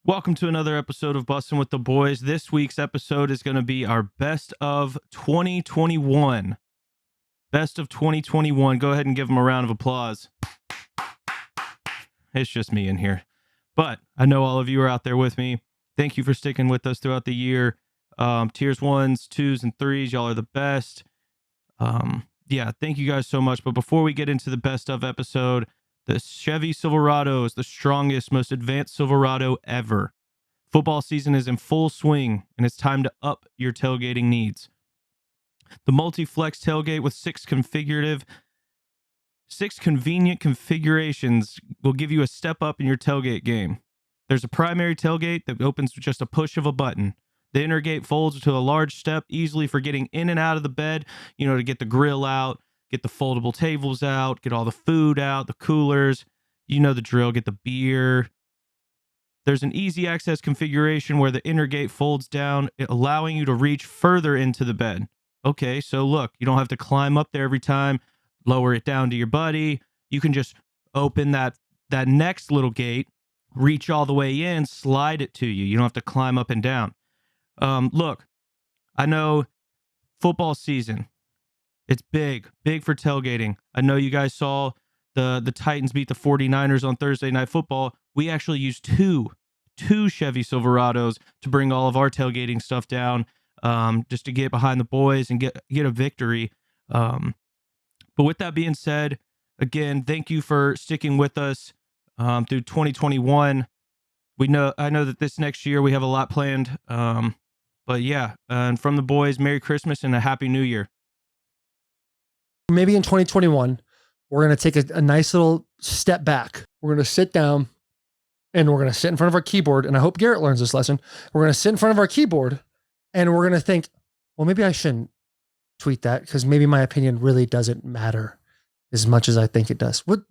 Welcome to another episode of Bussin With The Boys. This week's episode is going to be our best of 2021. Best of 2021. Go ahead and give them a round of applause. It's just me in here. But I know all of you are out there with me. Thank you for sticking with us throughout the year. Tiers 1s, 2s, and 3s. Y'all are the best. Thank you guys so much. But before we get into the best of episode, the Chevy Silverado is the strongest, most advanced Silverado ever. Football season is in full swing, and it's time to up your tailgating needs. The multi-flex tailgate with six convenient configurations will give you a step up in your tailgate game. There's a primary tailgate that opens with just a push of a button. The inner gate folds to a large step, easily for getting in and out of the bed, to get the grill out, get the foldable tables out, get all the food out, the coolers, the drill, get the beer. There's an easy access configuration where the inner gate folds down, allowing you to reach further into the bed. Okay, so look, you don't have to climb up there every time, lower it down to your buddy. You can just open that next little gate, reach all the way in, slide it to you. You don't have to climb up and down. Look, I know football season, it's big for tailgating. I know you guys saw the Titans beat the 49ers on Thursday Night Football. We actually used two Chevy Silverados to bring all of our tailgating stuff down, just to get behind the boys and get a victory. But with that being said, again, thank you for sticking with us through 2021. I know that this next year we have a lot planned. And from the boys, Merry Christmas and a Happy New Year. Maybe in 2021, we're going to take a nice little step back. We're going to sit down and we're going to sit in front of our keyboard. And I hope Garrett learns this lesson. We're going to sit in front of our keyboard and we're going to think, well, maybe I shouldn't tweet that because maybe my opinion really doesn't matter as much as I think it does. But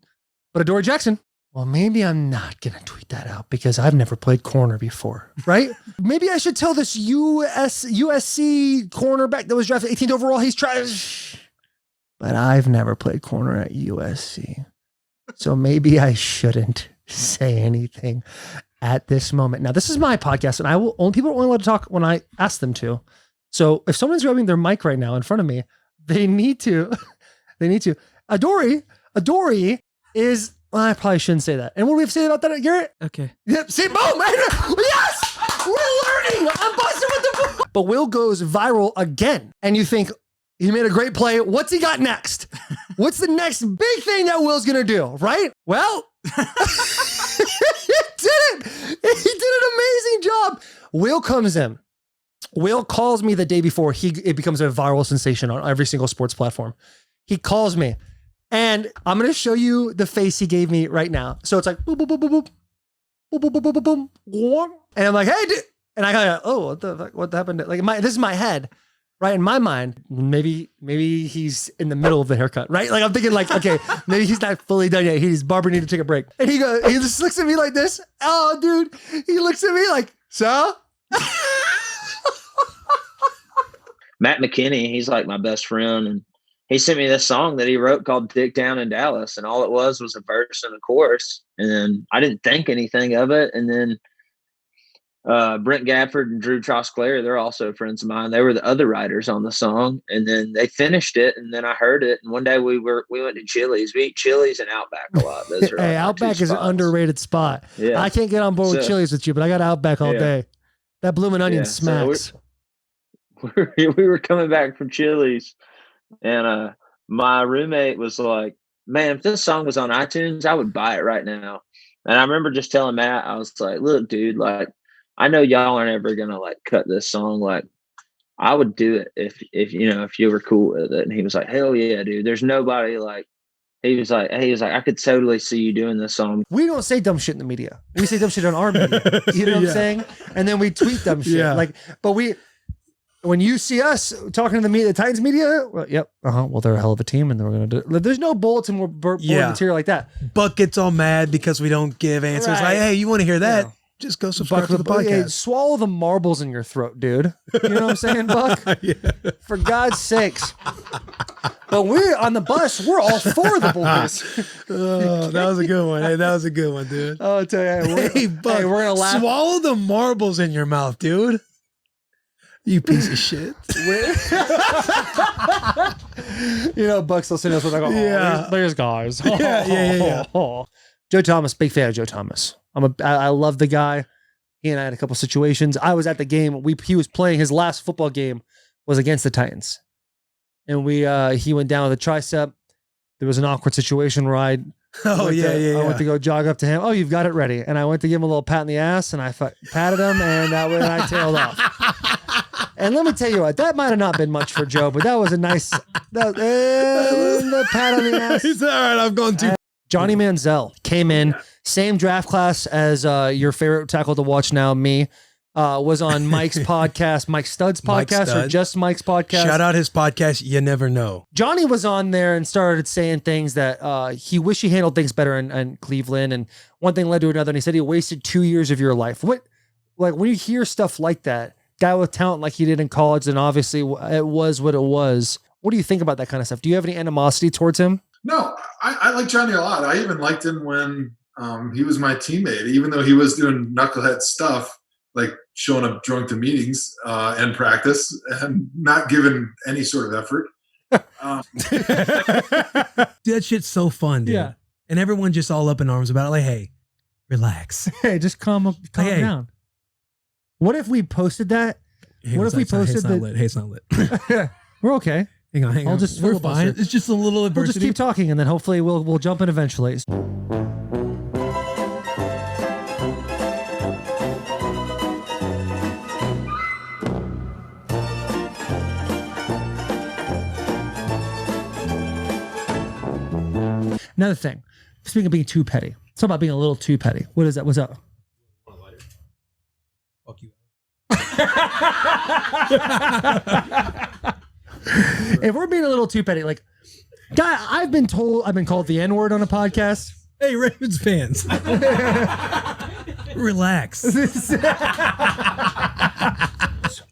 Adoree Jackson, well, maybe I'm not going to tweet that out because I've never played corner before, right? Maybe I should tell this USC cornerback that was drafted 18th overall, he's trash. But I've never played corner at USC. So maybe I shouldn't say anything at this moment. Now, this is my podcast, and people are only allowed to talk when I ask them to. So if someone's grabbing their mic right now in front of me, they need to. Adoree is, well, I probably shouldn't say that. And what do we have to say about that, Garrett? Okay. Yep, see, boom! Yes! We're learning! I'm Bussin With The Boys! But Will goes viral again. And you think, he made a great play. What's he got next? What's the next big thing that Will's going to do, right? Well, he did it. He did an amazing job. Will comes in. Will calls me the day before it becomes a viral sensation on every single sports platform. He calls me, and I'm going to show you the face he gave me right now. So it's like, boop, boop, boop, boop, boop, boop, boop, boop, boop, boop. And I'm like, hey, dude. And I go, oh, what the fuck? What happened? This is my head. Right, in my mind, maybe he's in the middle of the haircut, right? Like I'm thinking, okay, maybe he's not fully done yet. His barber need to take a break. And he just looks at me like this. Oh, dude, he looks at me like, so? Matt McKinney, he's like my best friend, and he sent me this song that he wrote called "Dick Down in Dallas," and all it was a verse and a chorus, and then I didn't think anything of it, and then Brent Gafford and Drew Trosclair, they're also friends of mine. They were the other writers on the song, and then they finished it, and then I heard it. And one day we went to Chili's. We eat Chili's and Outback a lot. Those are hey, Outback is an underrated spot. Yeah. I can't get on board with Chili's with you, but I got Outback all day. That bloomin' onion smacks. So we were coming back from Chili's, and my roommate was like, "Man, if this song was on iTunes, I would buy it right now." And I remember just telling Matt, I was like, "Look, dude, I know y'all aren't ever gonna cut this song. I would do it if you were cool with it." And he was like, "Hell yeah, dude. There's nobody He was like, I could totally see you doing this song." We don't say dumb shit in the media. We say dumb shit on our media. You know what I'm saying? And then we tweet dumb shit. Yeah. When you see us talking to the Titans media, well, yep, well, they're a hell of a team, and we're gonna do. There's no bulletin board material like that. Buck gets all mad because we don't give answers. Right. Like, hey, you want to hear that? just go subscribe to the Hey, podcast. swallow the marbles in your throat, dude. You know what I'm saying, Buck? Yeah. For God's sakes. But we're on the bus. We're all for the boys. Oh, that was a good one. Hey, that was a good one, dude. I'll tell you. Hey, Buck, we're gonna laugh. swallow the marbles in your mouth, dude. You piece of shit. You know, Buck's listening to us. We're like, oh, Yeah. there's guys. Yeah. Joe Thomas, big fan of Joe Thomas. I love the guy. He and I had a couple situations. I was at the game. He was playing his last football game was against the Titans, and he went down with a tricep. There was an awkward situation where I went to go jog up to him. Oh, you've got it ready. And I went to give him a little pat in the ass, and I patted him, and I tailed off. And let me tell you what, that might have not been much for Joe, but that was a nice the pat on the ass. He's all right. I've gone too. Johnny Manziel came in, same draft class as your favorite tackle to watch now, me. Was on Mike's podcast, Mike Stud's podcast, or just Mike's podcast. Shout out his podcast, You Never Know. Johnny was on there and started saying things that he wished he handled things better in Cleveland, and one thing led to another, and he said he wasted 2 years of your life. What, like when you hear stuff like that, guy with talent like he did in college, and obviously it was what it was. What do you think about that kind of stuff? Do you have any animosity towards him? No, I like Johnny a lot. I even liked him when he was my teammate, even though he was doing knucklehead stuff, like showing up drunk to meetings and practice and not giving any sort of effort. Dude, that shit's so fun, dude. Yeah. And everyone just all up in arms about it. Like, hey, relax. Hey, just calm down. What if we posted that? Hey, What if we posted it's not lit. Hey, it's not lit. We're okay. Hang on. I'll just We're filibuster. fine. It's just a little We'll adversity. just keep talking, and then hopefully we'll jump in eventually. Another thing. Speaking of being too petty, it's about being a little too petty. What is that? What's up? Fuck you. If we're being a little too petty, like, guy, I've been called the N-word on a podcast. Hey, Ravens fans. Relax.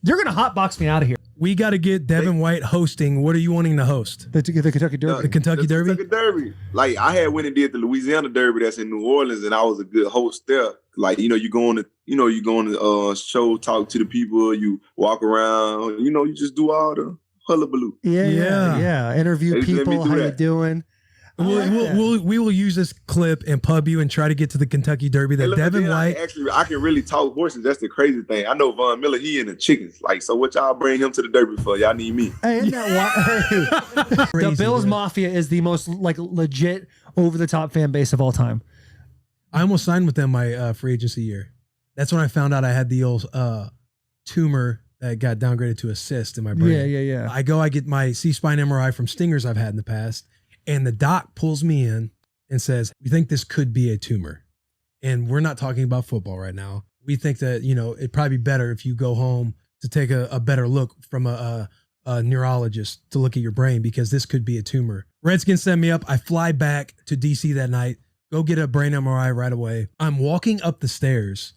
You're gonna hotbox me out of here. We got to get Devin White hosting. What are you wanting to host? The Kentucky Derby. The Kentucky Derby? Kentucky Derby. Like I had went and did the Louisiana Derby that's in New Orleans, and I was a good host there. Like you go on the show, talk to the people, you walk around, you just do all the hullabaloo. Yeah. Interview They just let me people. do How you that. doing? We will use this clip and pub you and try to get to the Kentucky Derby. That Hey, look, Devin then White. I can really talk horses. That's the crazy thing. I know Von Miller, he in the chickens. Like, so what y'all bring him to the Derby for? Y'all need me. Hey, isn't that why? The Crazy, Bills dude. Mafia is the most like legit over the top fan base of all time. I almost signed with them my free agency year. That's when I found out I had the old tumor that got downgraded to a cyst in my brain. Yeah. I get my C-spine MRI from stingers I've had in the past, and the doc pulls me in and says, "We think this could be a tumor." And we're not talking about football right now. We think that, it'd probably be better if you go home to take a better look from a neurologist to look at your brain, because this could be a tumor. Redskins send me up. I fly back to DC that night, go get a brain MRI right away. I'm walking up the stairs,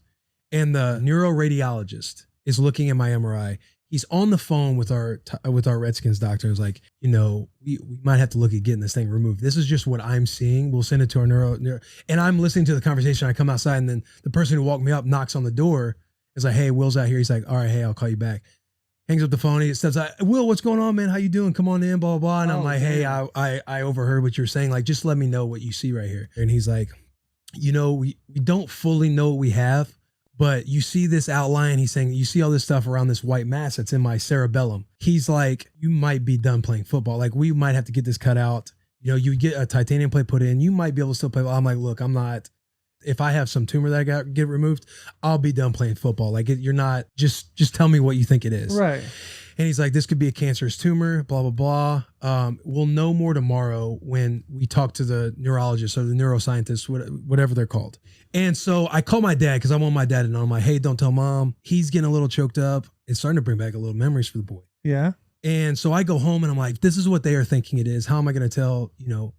and the neuroradiologist is looking at my MRI. He's on the phone with our Redskins doctor. He's like, we might have to look at getting this thing removed. This is just what I'm seeing. We'll send it to our neuro. And I'm listening to the conversation. I come outside, and then the person who walked me up knocks on the door. Is like, "Hey, Will's out here." He's like, "All right, hey, I'll call you back." Hangs up the phone. He says, "Will, what's going on, man? How you doing? Come on in, blah, blah, blah." And I'm like, "Hey, I overheard what you're saying. Like, just let me know what you see right here." And he's like, we don't fully know what we have, but you see this outline. He's saying, you see all this stuff around this white mass that's in my cerebellum. He's like, you might be done playing football. Like, we might have to get this cut out. You get a titanium plate put in. You might be able to still play. I'm like, look, I'm not. If I have some tumor that I get removed, I'll be done playing football. Like, you're not. Just tell me what you think it is. Right. And he's like, this could be a cancerous tumor, blah, blah, blah. We'll know more tomorrow when we talk to the neurologist or the neuroscientist, whatever they're called. And so I call my dad because I want my dad to know. I'm like, hey, don't tell mom. He's getting a little choked up. It's starting to bring back a little memories for the boy. Yeah. And so I go home and I'm like, this is what they are thinking it is. How am I going to tell,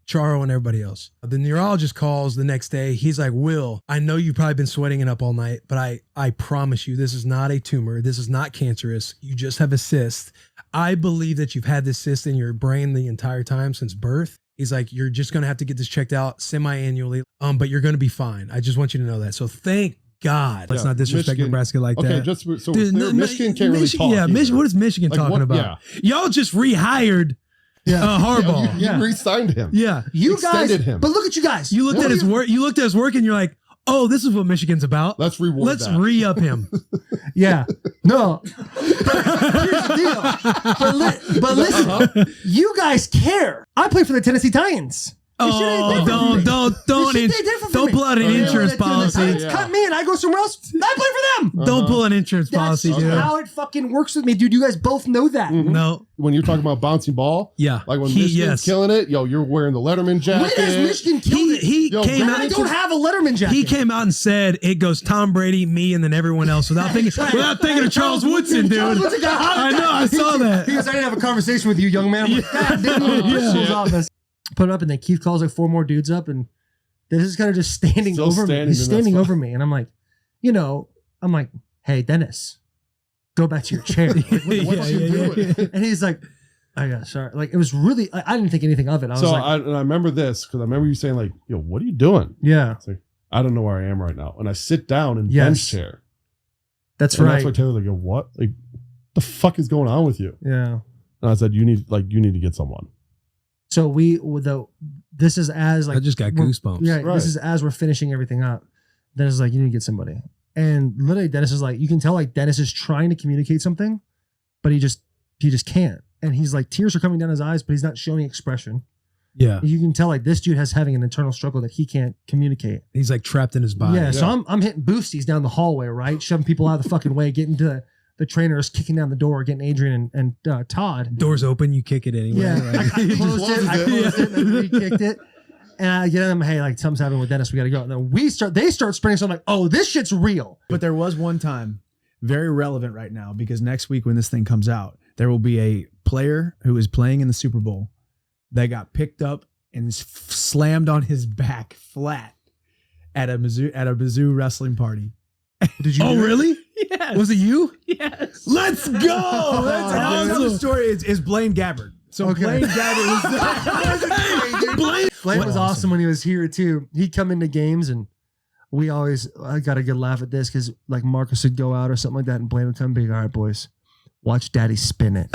Charo and everybody else? The neurologist calls the next day. He's like, Will, I know you've probably been sweating it up all night, but I promise you, this is not a tumor. This is not cancerous. You just have a cyst. I believe that you've had this cyst in your brain the entire time since birth. He's like, you're just going to have to get this checked out semi-annually, but you're going to be fine. I just want you to know that. So thank God. Let's not disrespect Nebraska like that. Okay, just so dude, Michigan can't really talk. Yeah, what is Michigan talking about? Yeah. Y'all just rehired Harbaugh. You re-signed him. Yeah. You extended guys, him. But look at you guys. You looked at his work. You looked at his work and you're like, oh, this is what Michigan's about. Let's reward Let's that. re-up him. Yeah. No. Here's the deal. But listen, you guys care. I play for the Tennessee Titans. Oh, don't pull out an insurance policy. Cut me and I go somewhere else. I play for them. Don't pull an insurance policy, dude. That's how it fucking works with me, dude. You guys both know that. No. When you're talking about bouncing ball, like when Michigan's killing it, you're wearing the Letterman jacket. When has Michigan killed it? He came out. I don't have a Letterman jacket. He came out and said it goes Tom Brady, me, and then everyone else without thinking of Charles Woodson, dude. I know, I saw that. He goes, I didn't have a conversation with you, young man. I'm like, God, Bristol's office. Put it up, and then Keith calls like 4 more dudes up, and this is kind of just standing over me. He's standing over me, and I'm like, hey, Dennis, go back to your chair. Like, what you doing? And he's like, I got sorry. Like, it was really, I didn't think anything of it. I was I remember this because I remember you saying like, yo, what are you doing? Yeah. It's like, I don't know where I am right now. And I sit down in bench chair. That's right. That's why Taylor's like, yo, what? Like, the fuck is going on with you? Yeah. And I said, you need to get someone. So this is as like I just got goosebumps. Yeah, right. This is as we're finishing everything up. Dennis is like, you need to get somebody. And literally Dennis is like, you can tell like Dennis is trying to communicate something, but he just can't. And he's like, tears are coming down his eyes, but he's not showing expression. Yeah. You can tell like this dude has having an internal struggle that he can't communicate. He's like trapped in his body. Yeah. So I'm hitting boosties down the hallway, right? Shoving people out of the fucking way, getting to the trainers, kicking down the door, getting Adrian and Todd. Doors open, you kick it anyway. Yeah. Right? I closed it, and then he kicked it. And I get them, hey, like something's happening with Dennis, we gotta go. And then they start sprinting, so I'm like, oh, this shit's real. But there was one time, very relevant right now, because next week when this thing comes out, there will be a player who is playing in the Super Bowl that got picked up and slammed on his back flat at a Mizzou wrestling party. Did you? Oh, really? Yes. Was it you? Yes. Let's go. That's awesome. The story is Blaine Gabbard. So Blaine Gabbard was Blaine was awesome when he was here too. He'd come into games and I got a good laugh at this because like Marcus would go out or something like that and Blaine would come and be like, all right, boys, watch Daddy spin it.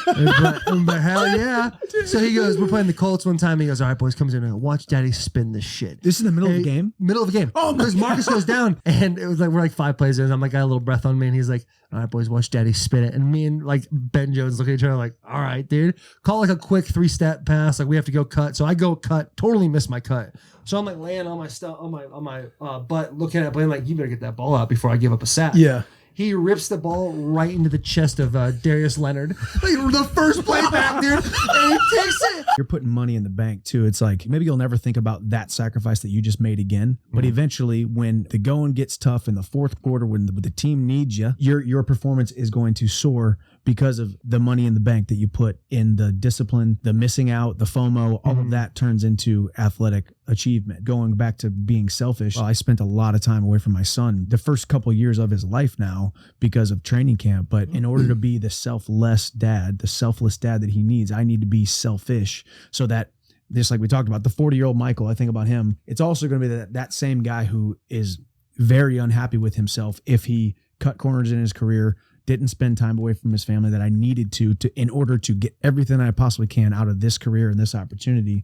I'm like, hell yeah. So he goes, we're playing the Colts one time. He goes, all right, boys, comes in and watch Daddy spin this shit. This is in the middle of the game? Middle of the game. Oh, because Marcus goes down and it was like, we're like 5 plays in. I'm like, got a little breath on me. And he's like, all right, boys, watch Daddy spin it. And me and like Ben Jones look at each other like, all right, dude. Call like a quick 3-step pass. Like we have to go cut. So I go cut, totally miss my cut. So I'm like laying on my stuff, on my butt, looking at Blaine like, you better get that ball out before I give up a sack. Yeah. He rips the ball right into the chest of Darius Leonard. Like the first play back, dude. And he takes it. You're putting money in the bank too. It's like maybe you'll never think about that sacrifice that you just made again. But eventually, when the going gets tough in the fourth quarter, when the team needs you, your performance is going to soar because of the money in the bank that you put in the discipline, the missing out, the FOMO. All of that turns into athletic achievement. Going back to being selfish, I spent a lot of time away from my son the first couple of years of his life now because of training camp. But in order to be the selfless dad that he needs, I need to be selfish so that just like we talked about, the 40-year-old Michael, I think about him. It's also going to be that same guy who is very unhappy with himself if he cut corners in his career, didn't spend time away from his family that I needed to in order to get everything I possibly can out of this career and this opportunity.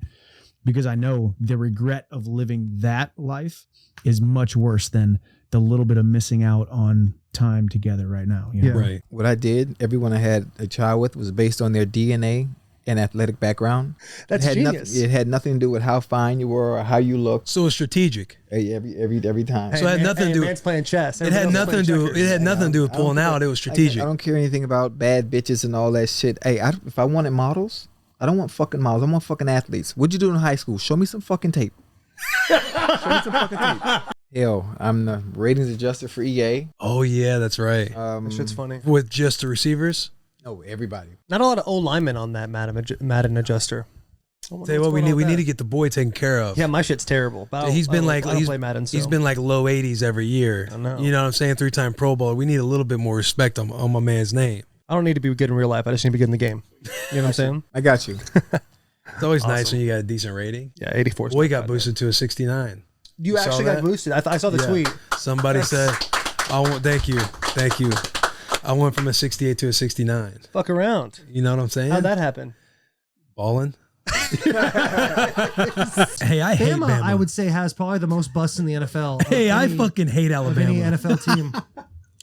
Because I know the regret of living that life is much worse than the little bit of missing out on time together right now. You know? Yeah. Right. What I did, everyone I had a child with was based on their DNA and athletic background. That's genius. It had nothing to do with how fine you were or how you looked. So it's strategic. Every time. So it had nothing to do. Man's playing chess. It had nothing to do. It had nothing to do with pulling out. It was strategic. I don't care anything about bad bitches and all that shit. Hey, if I wanted models, I don't want fucking models. I want fucking athletes. What'd you do in high school? Show me some fucking tape. Show me some fucking tape. Hell, I'm the ratings adjuster for EA. Oh yeah, that's right. That shit's funny. With just the receivers. Oh, everybody. Not a lot of old linemen on that Madden adjuster. Tell you what, we need to get the boy taken care of. Yeah, my shit's terrible. But He's been like I don't play Madden, so. He's been like low 80s every year. I know. You know what I'm saying? 3-time Pro Bowl. We need a little bit more respect on my man's name. I don't need to be good in real life. I just need to be good in the game. You know what I'm saying? I got you. It's always nice when you got a decent rating. Yeah, 84. Boy got boosted to a 69. You actually got boosted. I saw the tweet. Somebody said, thank you. I went from a 68 to a 69. Fuck around. You know what I'm saying? How'd that happen? Balling. Hey, I hate Bama. I would say has probably the most busts in the NFL. Hey, I fucking hate Alabama. Any NFL team.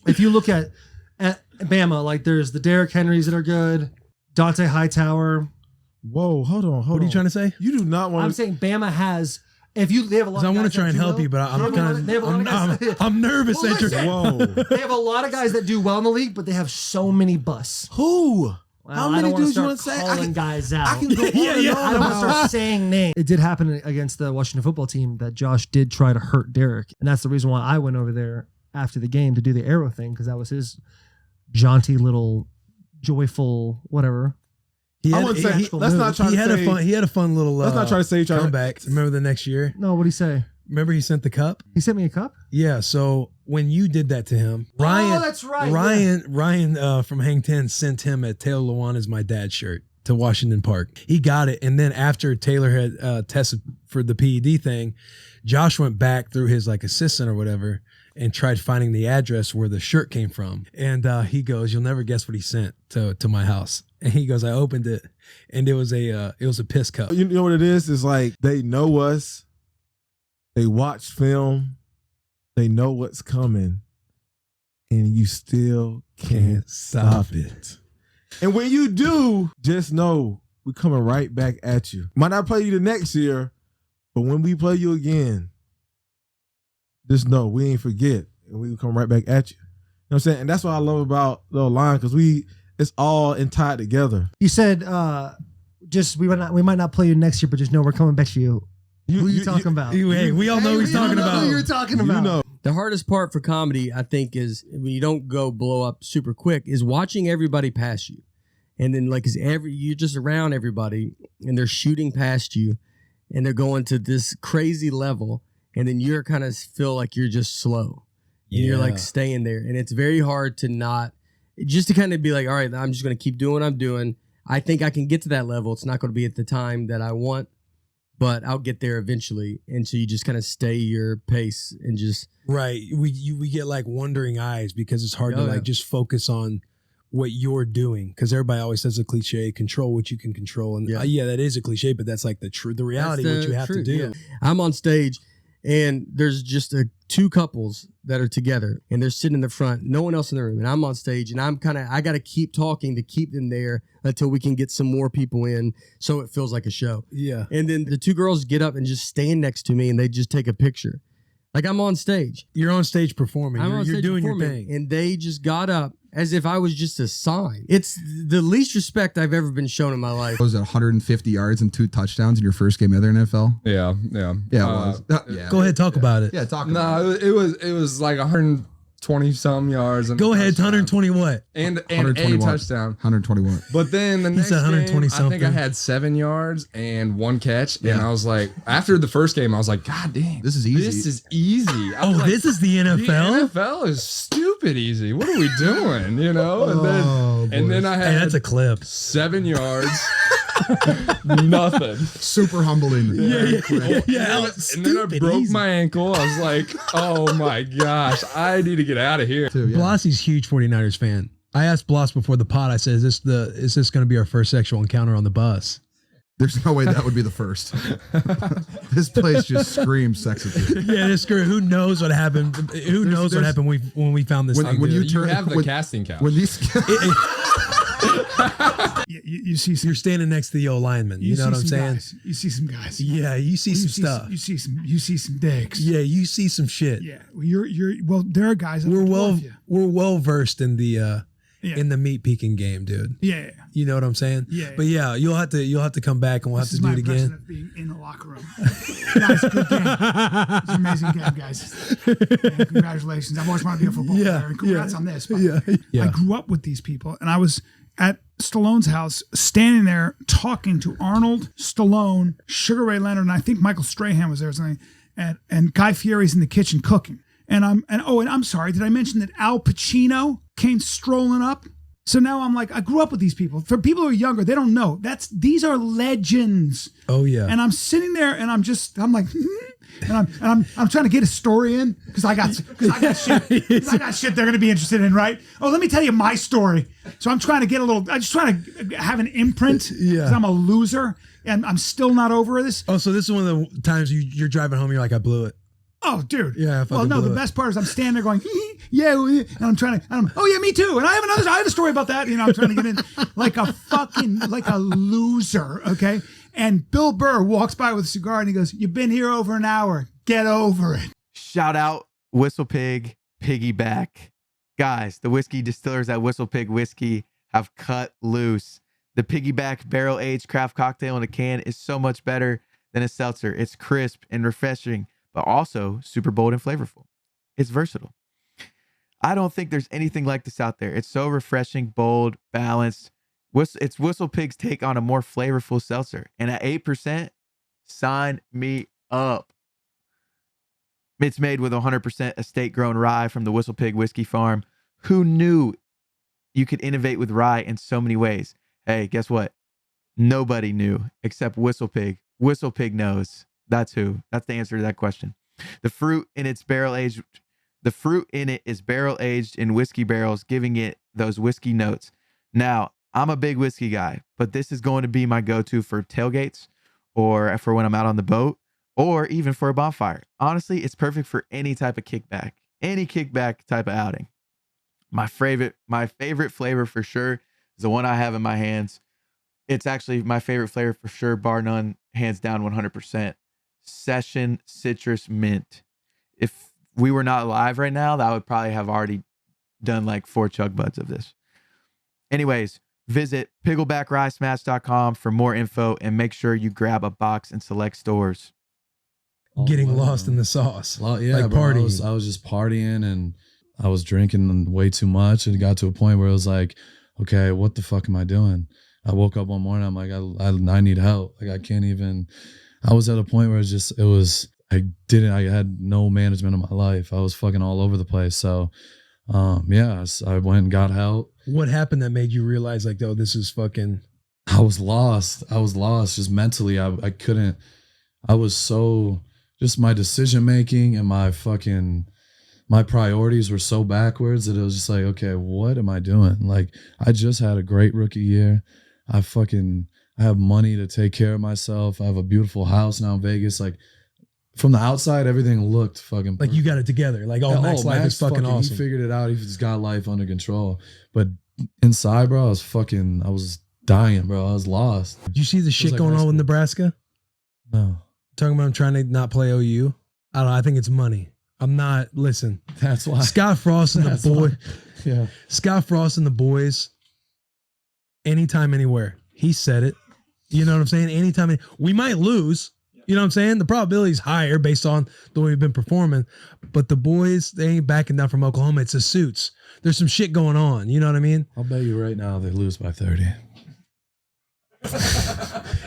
If you look at Bama, like there's the Derrick Henrys that are good, Dante Hightower. Whoa, hold on. What are you trying to say? You do not want. I'm saying Bama has. If you, they have a lot. I want to try and help you, but I'm nervous that you're. Whoa. They have a lot of guys that do well in the league, but they have so many busts. Who? Well, How many dudes you want to say? Calling guys out. I can go on and on I don't want to about. start saying names. It did happen against the Washington football team that Josh did try to hurt Derrick, and that's the reason why I went over there after the game to do the arrow thing, because that was his jaunty little joyful whatever. I wouldn't say. Let's not try to say. He had a fun little. Let's not try to say. Comeback. Remember the next year? No, what'd he say? Remember he sent the cup? He sent me a cup? Yeah, so when you did that to him, Ryan, that's right. Ryan from Hang 10 sent him a Taylor Lewan is my dad shirt to Washington Park. He got it, and then after Taylor had tested for the PED thing, Josh went back through his like assistant or whatever and tried finding the address where the shirt came from. And he goes, "You'll never guess what he sent to my house." And he goes, "I opened it, and it was a piss cup." You know what it is? It's like they know us. They watch film, they know what's coming, and you still can't stop it. And when you do, just know we're coming right back at you. Might not play you the next year, but when we play you again, just know we ain't forget, and we come right back at you. You know what I'm saying? And that's what I love about the line, because it's all tied together. You said we might not play you next year, but just know we're coming back to you. Who are you talking about? Hey, we all know who he's talking about. Who you're talking about. You know. The hardest part for comedy, I think, is when you don't go blow up super quick, is watching everybody pass you. And then you're just around everybody and they're shooting past you and they're going to this crazy level. And then you're kind of feel like you're just slow. And you're like staying there. And it's very hard to not, just to kind of be like, all right, I'm just going to keep doing what I'm doing. I think I can get to that level. It's not going to be at the time that I want, but I'll get there eventually. And so you just kind of stay your pace and just. Right. We get like wondering eyes because it's hard to just focus on what you're doing. Because everybody always says a cliche, control what you can control. And that is a cliche, but that's like the reality, what you have to do. Yeah. I'm on stage and there's just two couples that are together and they're sitting in the front, no one else in the room. And I'm on stage and I got to keep talking to keep them there until we can get some more people in so it feels like a show. Yeah. And then the two girls get up and just stand next to me and they just take a picture. Like I'm on stage. You're on stage performing. You're doing your thing. And they just got up as if I was just a sign. It's the least respect I've ever been shown in my life. Was it 150 yards and 2 touchdowns in your first game ever in NFL? Yeah. Yeah, it was. Go ahead, talk about it. Yeah, talk No, about it. it was like 120 some yards. And Go ahead, 120 what? And a 121. touchdown. 121. But then the next said 120 game, something. I think I had 7 yards and 1 catch. And I was like, after the first game, I was like, God damn, This is easy. This is easy. I was like, this is the NFL? The NFL is stupid easy. What are we doing? You know? And then I had that's a clip. 7 yards. Nothing. Super humbling. Yeah. And then I broke my ankle. I was like, oh my gosh, I need to get out of here. Blossie's huge 49ers fan. I asked Bloss before the pod, I said, is this going to be our first sexual encounter on the bus? There's no way that would be the first. This place just screams sex appeal. Yeah, this girl, who knows what happened? Who knows what happened when we found this thing? When You have the casting couch. When these you see, you're standing next to the old lineman. You know what I'm saying? Guys. You see some guys. Yeah, you see some stuff. You see some dicks. Yeah, you see some shit. Yeah, well, there are guys. That We're well versed in the meat peeking game, dude. Yeah, you know what I'm saying? Yeah. But yeah, you'll have to come back and we'll have to do it again. Of being in the locker room. Guys, good game. It's an amazing game, guys. And congratulations. I've always wanted to be a football player. And congrats on this. But I grew up with these people, and I was at Stallone's house, standing there talking to Arnold, Stallone, Sugar Ray Leonard, and I think Michael Strahan was there or something, and Guy Fieri's in the kitchen cooking. And I'm sorry, did I mention that Al Pacino came strolling up? So now I'm like, I grew up with these people. For people who are younger, they don't know. These are legends. Oh yeah. And I'm sitting there and I'm like, and I'm trying to get a story in because I got shit they're gonna be interested in, right? Oh, let me tell you my story. So I'm trying to get I'm just trying to have an imprint because I'm a loser and I'm still not over this. Oh, so this is one of the times you're driving home, you're like, I blew it. Oh, dude. Yeah. Well, no, the best part is I'm standing there going, yeah, and oh yeah, me too. And I have a story about that. I'm trying to get in like a loser. Okay. And Bill Burr walks by with a cigar and he goes, you've been here over an hour. Get over it. Shout out Whistle Pig Piggyback. Guys, the whiskey distillers at Whistle Pig Whiskey have cut loose. The Piggyback barrel-aged craft cocktail in a can is so much better than a seltzer. It's crisp and refreshing, but also super bold and flavorful. It's versatile. I don't think there's anything like this out there. It's so refreshing, bold, balanced. It's Whistle Pig's take on a more flavorful seltzer. And at 8%, sign me up. It's made with 100% estate-grown rye from the Whistle Pig Whiskey Farm. Who knew you could innovate with rye in so many ways? Hey, guess what? Nobody knew except Whistle Pig. Whistle Pig knows. That's who. That's the answer to that question. The fruit in it is barrel-aged in whiskey barrels, giving it those whiskey notes. Now, I'm a big whiskey guy, but this is going to be my go-to for tailgates or for when I'm out on the boat or even for a bonfire. Honestly, it's perfect for any type of kickback, any kickback type of outing. My favorite flavor for sure is the one I have in my hands. It's actually my favorite flavor for sure, bar none, hands down 100%. Session Citrus Mint. If we were not live right now, that would probably have already done like 4 chug buds of this. Anyways, visit pigglebackricesmash.com for more info and make sure you grab a box in select stores. Getting lost in the sauce. Yeah, like bro, partying. I was just partying and I was drinking way too much. It got to a point where it was like, okay, what the fuck am I doing? I woke up one morning, I'm like, I need help. Like I can't even. I was at a point where I had no management of my life. I was fucking all over the place. So I went and got help. What happened that made you realize like, oh, this is fucking. I was lost just mentally. I couldn't. I was so just my decision making and my priorities were so backwards that it was just like, okay, what am I doing? Like I just had a great rookie year. I have money to take care of myself. I have a beautiful house now in Vegas. Like from the outside, everything looked fucking perfect. Like you got it together. Like, Max life is fucking awesome. He figured it out. He's got life under control. But inside, bro, I was dying, bro. I was lost. Did you see the shit going on with Nebraska? No. Talking about him trying to not play OU? I don't know. I think it's money. I'm not, listen. That's why. Scott Frost and the boy. Yeah. Scott Frost and the boys, anytime, anywhere. He said it. You know what I'm saying? Anytime. We might lose. You know what I'm saying? The probability is higher based on the way we've been performing. But the boys, they ain't backing down from Oklahoma. It's the suits. There's some shit going on. You know what I mean? I'll bet you right now they lose by 30.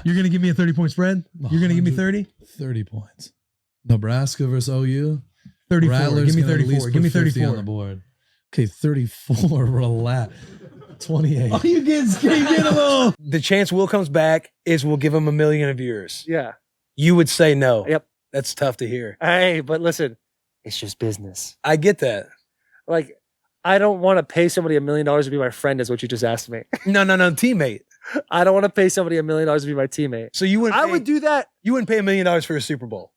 You're going to give me a 30-point spread? You're going to give me 30? 30 points. Nebraska versus OU? 34. Rattlers Give me gonna at 34. least Give me put 50 34. on the board. Okay, 34. Relax. 28. Oh, you get a little. The chance Will comes back is we'll give him 1 million viewers. Yeah. You would say no. Yep. That's tough to hear. Hey, but listen, it's just business. I get that. Like, I don't want to pay somebody $1 million to be my friend, is what you just asked me. No, teammate. I don't want to pay somebody $1 million to be my teammate. So you wouldn't. I would do that. You wouldn't pay $1 million for a Super Bowl,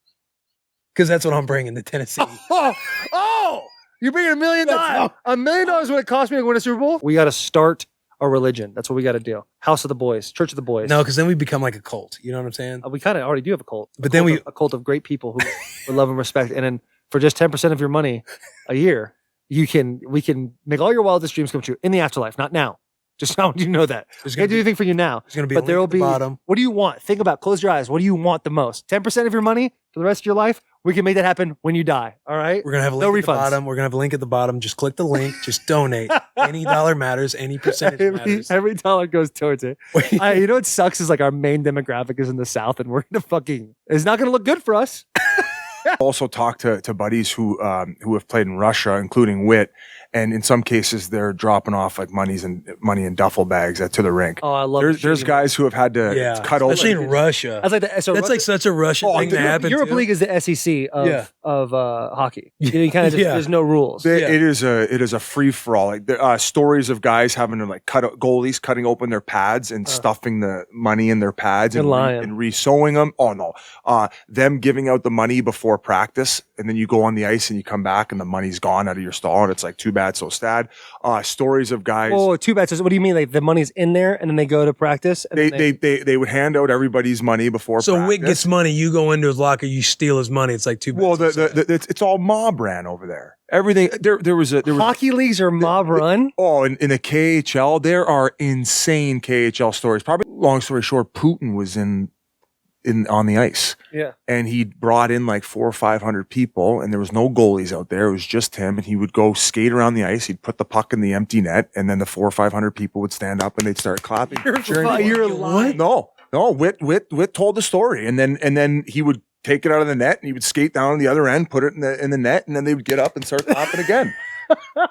because that's what I'm bringing to Tennessee. Oh, you're bringing $1 million. $1 million would it cost me to win a Super Bowl? We got to start a religion. That's what we got to do. House of the Boys, Church of the Boys. No, because then we become like a cult. You know what I'm saying? We kind of already do have a cult. But then a cult of great people who would love and respect. And then for just 10% of your money a year, we can make all your wildest dreams come true in the afterlife. Not now. Just I want you to know that. We can't do anything for you now. There's going to be but a there will link at the be. bottom. What do you want? Think about. Close your eyes. What do you want the most? 10% of your money for the rest of your life, We can make that happen when you die. All right. We're gonna have a link at the bottom. We're gonna have a link at the bottom. Just click the link. Just donate. Any dollar matters. Any percentage matters. Every dollar goes towards it. You know what sucks is like our main demographic is in the South, and we're gonna it's not gonna look good for us. Also talked to buddies who have played in Russia, including Witt, and in some cases they're dropping off like money in duffel bags to the rink. Oh, I love. There's guys who have had to cut over. Especially in Russia. That's like such a Russian thing to happen. Europe League is the SEC of hockey. You kind of there's no rules. It is a free for all. Like there are stories of guys having to like goalies cutting open their pads and stuffing the money in their pads and re-sewing them. Oh no, them giving out the money before practice, and then you go on the ice and you come back and the money's gone out of your stall, and it's like too bad, so sad. Stories of guys. Oh, too bad. So what do you mean? Like the money's in there and then they go to practice? And they would hand out everybody's money before. So practice. Wick gets money. You go into his locker. You steal his money. It's like too bad. Well, it's all mob ran over there. Everything there was hockey leagues are mob run. Oh, in the KHL there are insane KHL stories. Probably long story short, Putin was on the ice. Yeah. And he brought in like 400 or 500 people, and there was no goalies out there. It was just him, and he would go skate around the ice. He'd put the puck in the empty net, and then the 400 or 500 people would stand up and they'd start clapping. You're lying. No. Witt told the story, and then he would take it out of the net and he would skate down the other end, put it in the net, and then they would get up and start clapping again.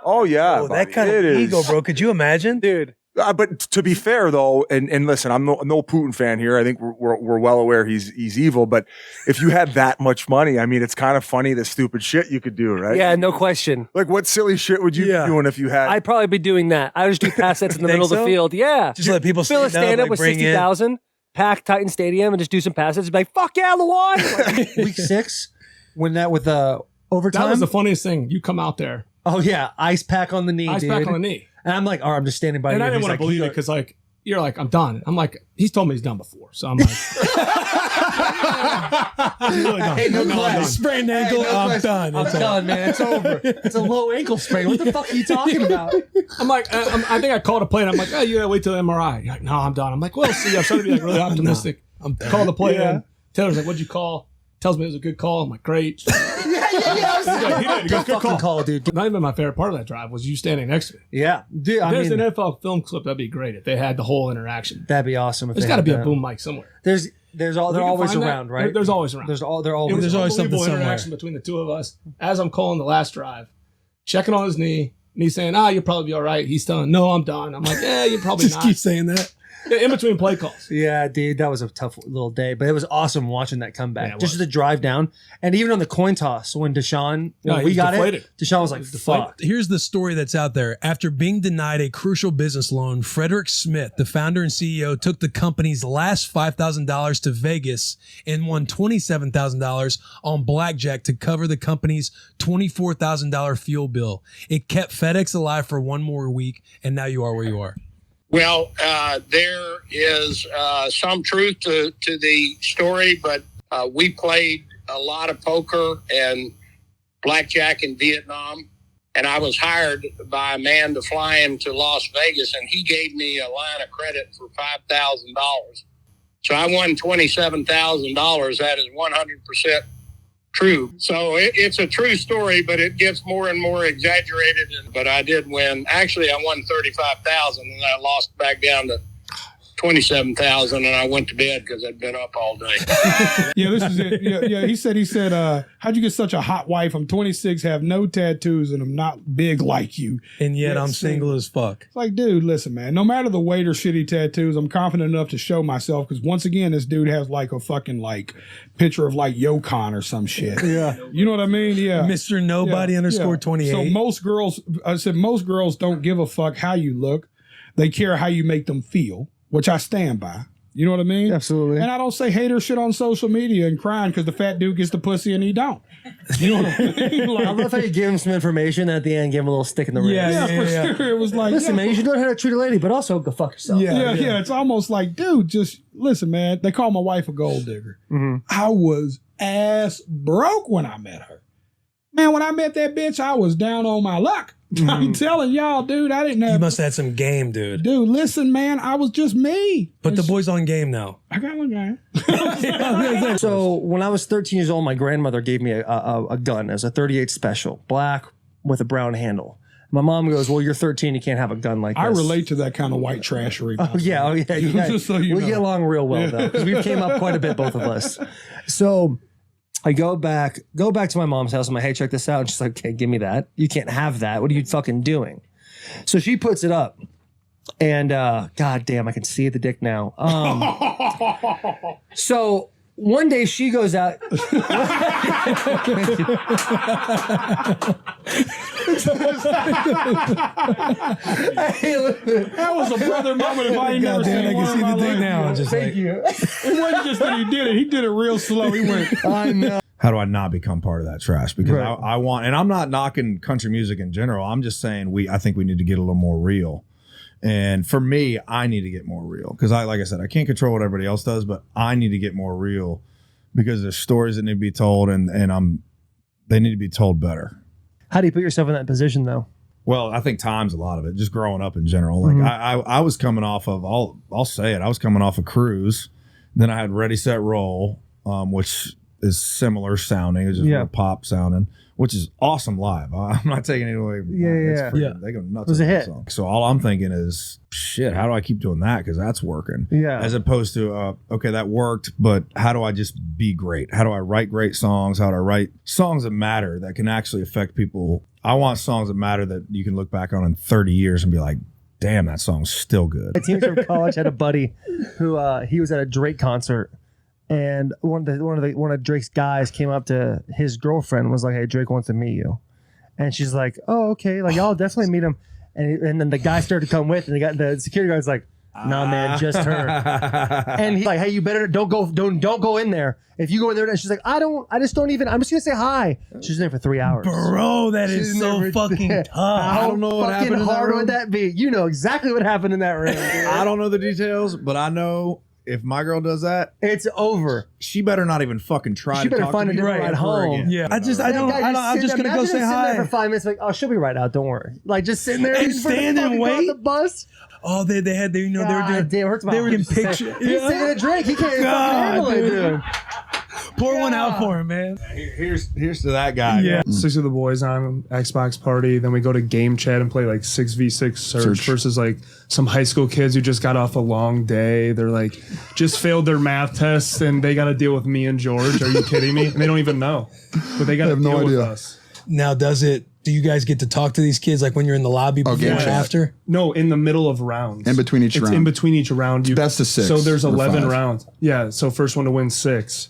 Oh yeah. Oh, that kind of ego, bro. Could you imagine? Dude. But to be fair, though, and listen, I'm no Putin fan here. I think we're well aware he's evil. But if you had that much money, I mean, it's kind of funny the stupid shit you could do, right? Yeah, no question. Like, what silly shit would you be doing if you had? I'd probably be doing that. I would just do pass sets in the middle of the field. Yeah, just let people fill a stand up with 60,000, pack Titan Stadium, and just do some pass sets. Be like, fuck yeah, Lewan. Week 6, when that with overtime. That was the funniest thing. You come out there. Oh yeah, ice pack on the knee. Ice pack on the knee. And I'm like, all right, I'm just standing by. And I didn't want to believe it because, like, you're like, I'm done. I'm like, he's told me he's done before, so I'm like, he's really done. Hey, no class. Sprained ankle. I'm done. I'm done, man. It's over. It's a low ankle sprain. What the fuck are you talking about? I'm like, I think I called a play, and I'm like, oh, you gotta wait till the MRI. You're like, no, I'm done. I'm like, we'll see. I'm trying to be like really optimistic. I'm call the play in. Taylor's like, what'd you call? Tells me it was a good call. I'm like, great. Yeah. He did. Good call, dude. Not even my favorite part of that drive was you standing next to me. Yeah, dude. There's an NFL film clip. That'd be great if they had the whole interaction. That'd be awesome. There's got to be a boom mic somewhere. They're always around, right? There's always around. There's always something somewhere. Interaction between the two of us as I'm calling the last drive, checking on his knee. Me saying, you'll probably be all right. He's telling, no, I'm done. I'm like, you're probably just not. Keep saying that. In between play calls. Yeah, dude, that was a tough little day, but it was awesome watching that comeback. Yeah, just the drive down, and even on the coin toss when Deshaun, we got deflated. it. Deshaun was like, "Fuck." Here's the story that's out there. After being denied a crucial business loan, Frederick Smith, the founder and CEO, took the company's last $5,000 to Vegas and won $27,000 on blackjack to cover the company's $24,000 fuel bill. It kept FedEx alive for one more week, and now you are where you are. Well, there is some truth to the story, but we played a lot of poker and blackjack in Vietnam, and I was hired by a man to fly him to Las Vegas, and he gave me a line of credit for $5,000. So I won $27,000. That is 100% true. So it's a true story, but it gets more and more exaggerated. But I did win. Actually, I won $35,000, and I lost back down to $27,000, and I went to bed because I'd been up all day. Yeah, this is it. Yeah. He said, how'd you get such a hot wife? I'm 26, have no tattoos, and I'm not big like you. And yet I'm single as fuck. It's like, dude, listen, man, no matter the weight or shitty tattoos, I'm confident enough to show myself because once again, this dude has like a fucking like picture of like Yokon or some shit. Yeah. You know what I mean? Yeah. Mr. Nobody _ 28. So most girls don't give a fuck how you look. They care how you make them feel, which I stand by. You know what I mean? Absolutely. And I don't say hater shit on social media and crying because the fat dude gets the pussy and he don't. You know what I mean? Like, I love how you give him some information and at the end give him a little stick in the ribs. Yeah, for sure. It was like, listen, man, you should learn how to treat a lady, but also go fuck yourself. Yeah. It's almost like, dude, just listen, man. They call my wife a gold digger. Mm-hmm. I was ass broke when I met her. Man, when I met that bitch, I was down on my luck. I'm telling y'all, dude, I didn't have. You must have had some game, dude. Dude, listen, man, I was just me. Put the boys on game now. I got one guy. So when I was 13 years old, my grandmother gave me a gun as a 38 special, black with a brown handle. My mom goes, "Well, you're 13, you can't have a gun like this." I relate to that kind of white trashery. Oh yeah. Just so you we know. get along real well though, because we came up quite a bit, both of us. So I go back to my mom's house. I'm like, "Hey, check this out." And she's like, "Okay, give me that. You can't have that. What are you fucking doing?" So she puts it up, and god damn, I can see the dick now. So one day she goes out. That was a brother moment if I ain't never seen I one can see in my the dick life. now. Just Thank like, you. It wasn't just that he did it. He did it real slow. He went. I know. How do I not become part of that trash? Because Right. I want, and I'm not knocking country music in general. I'm just saying I think we need to get a little more real. And for me, I need to get more real because like I said, I can't control what everybody else does, but I need to get more real because there's stories that need to be told, and they need to be told better. How do you put yourself in that position though? Well, I think time's a lot of it, just growing up in general. Like I was coming off of, I'll say it, I was coming off of Cruise. Then I had Ready, Set, Roll, which is similar sounding. It's just real pop sounding, which is awesome live. I'm not taking it away. Yeah. They go nuts. It was a on that hit. song. So all I'm thinking is, shit, how do I keep doing that? Because that's working. Yeah. As opposed to, okay, that worked, but how do I just be great? How do I write great songs? How do I write songs that matter, that can actually affect people? I want songs that matter that you can look back on in 30 years and be like, damn, that song's still good. My team from college had a buddy who he was at a Drake concert, and one of Drake's guys came up to his girlfriend and was like, "Hey, Drake wants to meet you," and she's like, "Oh, okay, like y'all definitely meet him." And then the guy started to come with, and the security guard's like, "Nah, man, just her." And he's like, "Hey, you better don't go in there. If you go in there," and she's like, I'm just gonna say hi." She's in there for 3 hours. bro, that She's is in so there for- fucking tough. How I don't know what fucking happened in that hard room. would that be? You know exactly what happened in that room. Dude. I don't know the details, but I know if my girl does that, it's over. She better not even fucking try. She to better talk find to a me different ride ever home. again. Yeah, I'm just That gonna go say Sitting there hi. for 5 minutes, like, "Oh, she'll be right out. Don't worry." Like just sitting there And waiting for the stand and fucking wait? the bus. Oh, they had, they were doing, God damn, it hurts my they were heart getting just to say- pictures. He's singing a Drake. He can't even fucking handle it, dude. Pour one out for him, man. Here's to that guy. Yeah. Six of the boys on Xbox party. Then we go to game chat and play like 6v6 search versus like some high school kids who just got off a long day. They're like just failed their math tests and they got to deal with me and George. Are you kidding me? And they don't even know, but they got to deal with us. Now, do you guys get to talk to these kids like when you're in the lobby before game and chat. after? No, in the middle of rounds. In between each It's round. in between each round. You, Best of 6 So there's or 11 5. rounds. Yeah. So first one to win 6.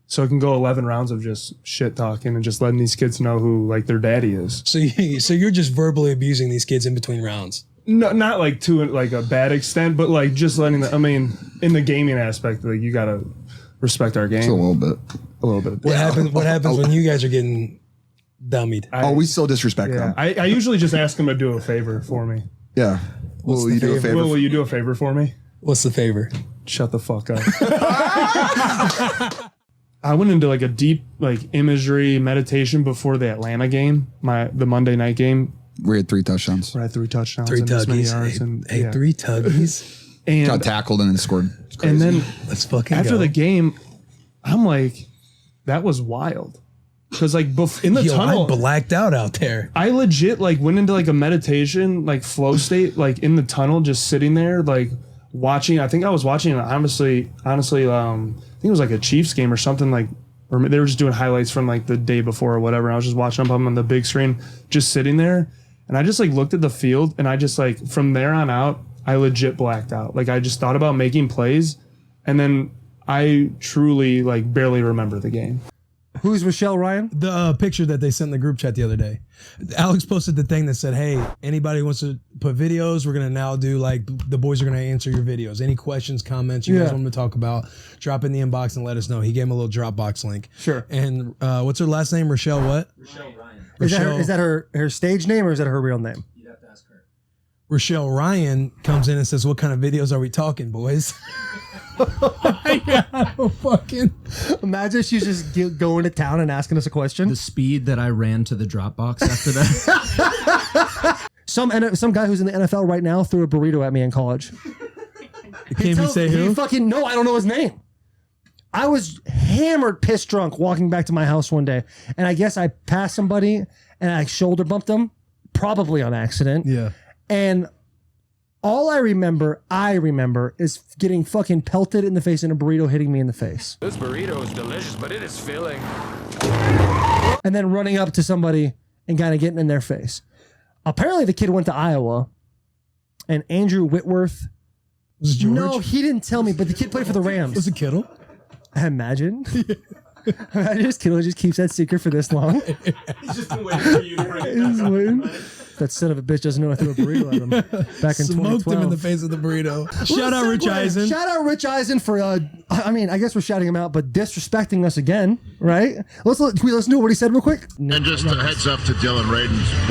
So it can go 11 rounds of just shit talking and just letting these kids know who like their daddy is. So you're just verbally abusing these kids in between rounds. No, not like to like a bad extent, but like just letting them, I mean, in the gaming aspect, like you gotta respect our game. Just a little bit. A little bit. What happens when you guys are getting dummied? We still disrespect them. I usually just ask them to do a favor for me. Yeah. Will you do a favor? Will you do a favor for me? What's the favor? Shut the fuck up. I went into like a deep like imagery meditation before the Atlanta game, the Monday night game. We had 3 touchdowns. Where I had 3 touchdowns, 3 and this many tuggies. yards, Hey, and hey, yeah. 3 tuggies. And Got tackled and then scored. and then let's fucking after go. the game, I'm like, that was wild. Because like in the tunnel, I blacked out there. I legit like went into like a meditation, like flow state, like in the tunnel, just sitting there, like watching. I think I was watching, honestly, I think it was like a Chiefs game or something, like, or they were just doing highlights from like the day before or whatever. I was just watching them on the big screen, just sitting there. And I just like looked at the field and I just like, from there on out, I legit blacked out. Like I just thought about making plays and then I truly like barely remember the game. Who's Michelle Ryan? The picture that they sent in the group chat the other day. Alex posted the thing that said, "Hey, anybody wants to put videos, we're going to now do like the boys are going to answer your videos. Any questions, comments you guys want to talk about, drop in the inbox and let us know." He gave him a little Dropbox link. Sure. And what's her last name? Rochelle what? Rochelle Ryan. Is that her stage name or is that her real name? Rochelle Ryan comes in and says, "What kind of videos are we talking, boys?" Fucking imagine if she's just going to town and asking us a question. The speed that I ran to the Dropbox after that. Some guy who's in the NFL right now threw a burrito at me in college. Can you say who? Fucking no, I don't know his name. I was hammered, pissed drunk, walking back to my house one day, and I guess I passed somebody and I shoulder bumped them, probably on accident. Yeah. And all I remember is getting fucking pelted in the face and a burrito hitting me in the face. This burrito is delicious, but it is filling. And then running up to somebody and kind of getting in their face. Apparently the kid went to Iowa, and Andrew Whitworth. Was it George? No, he didn't tell me, but the kid played for the Rams. Was it Kittle? Imagine. Imagine this Kittle just keeps that secret for this long. He's just been waiting for you to bring it He's up. waiting. That son of a bitch doesn't know I threw a burrito at him back in 2012. Smoked him in the face with the burrito. Shout out Rich Eisen. Shout out Rich Eisen for, I mean, I guess we're shouting him out, but disrespecting us again, right? Can we listen to what he said real quick? And just a heads up to Dylan Radins,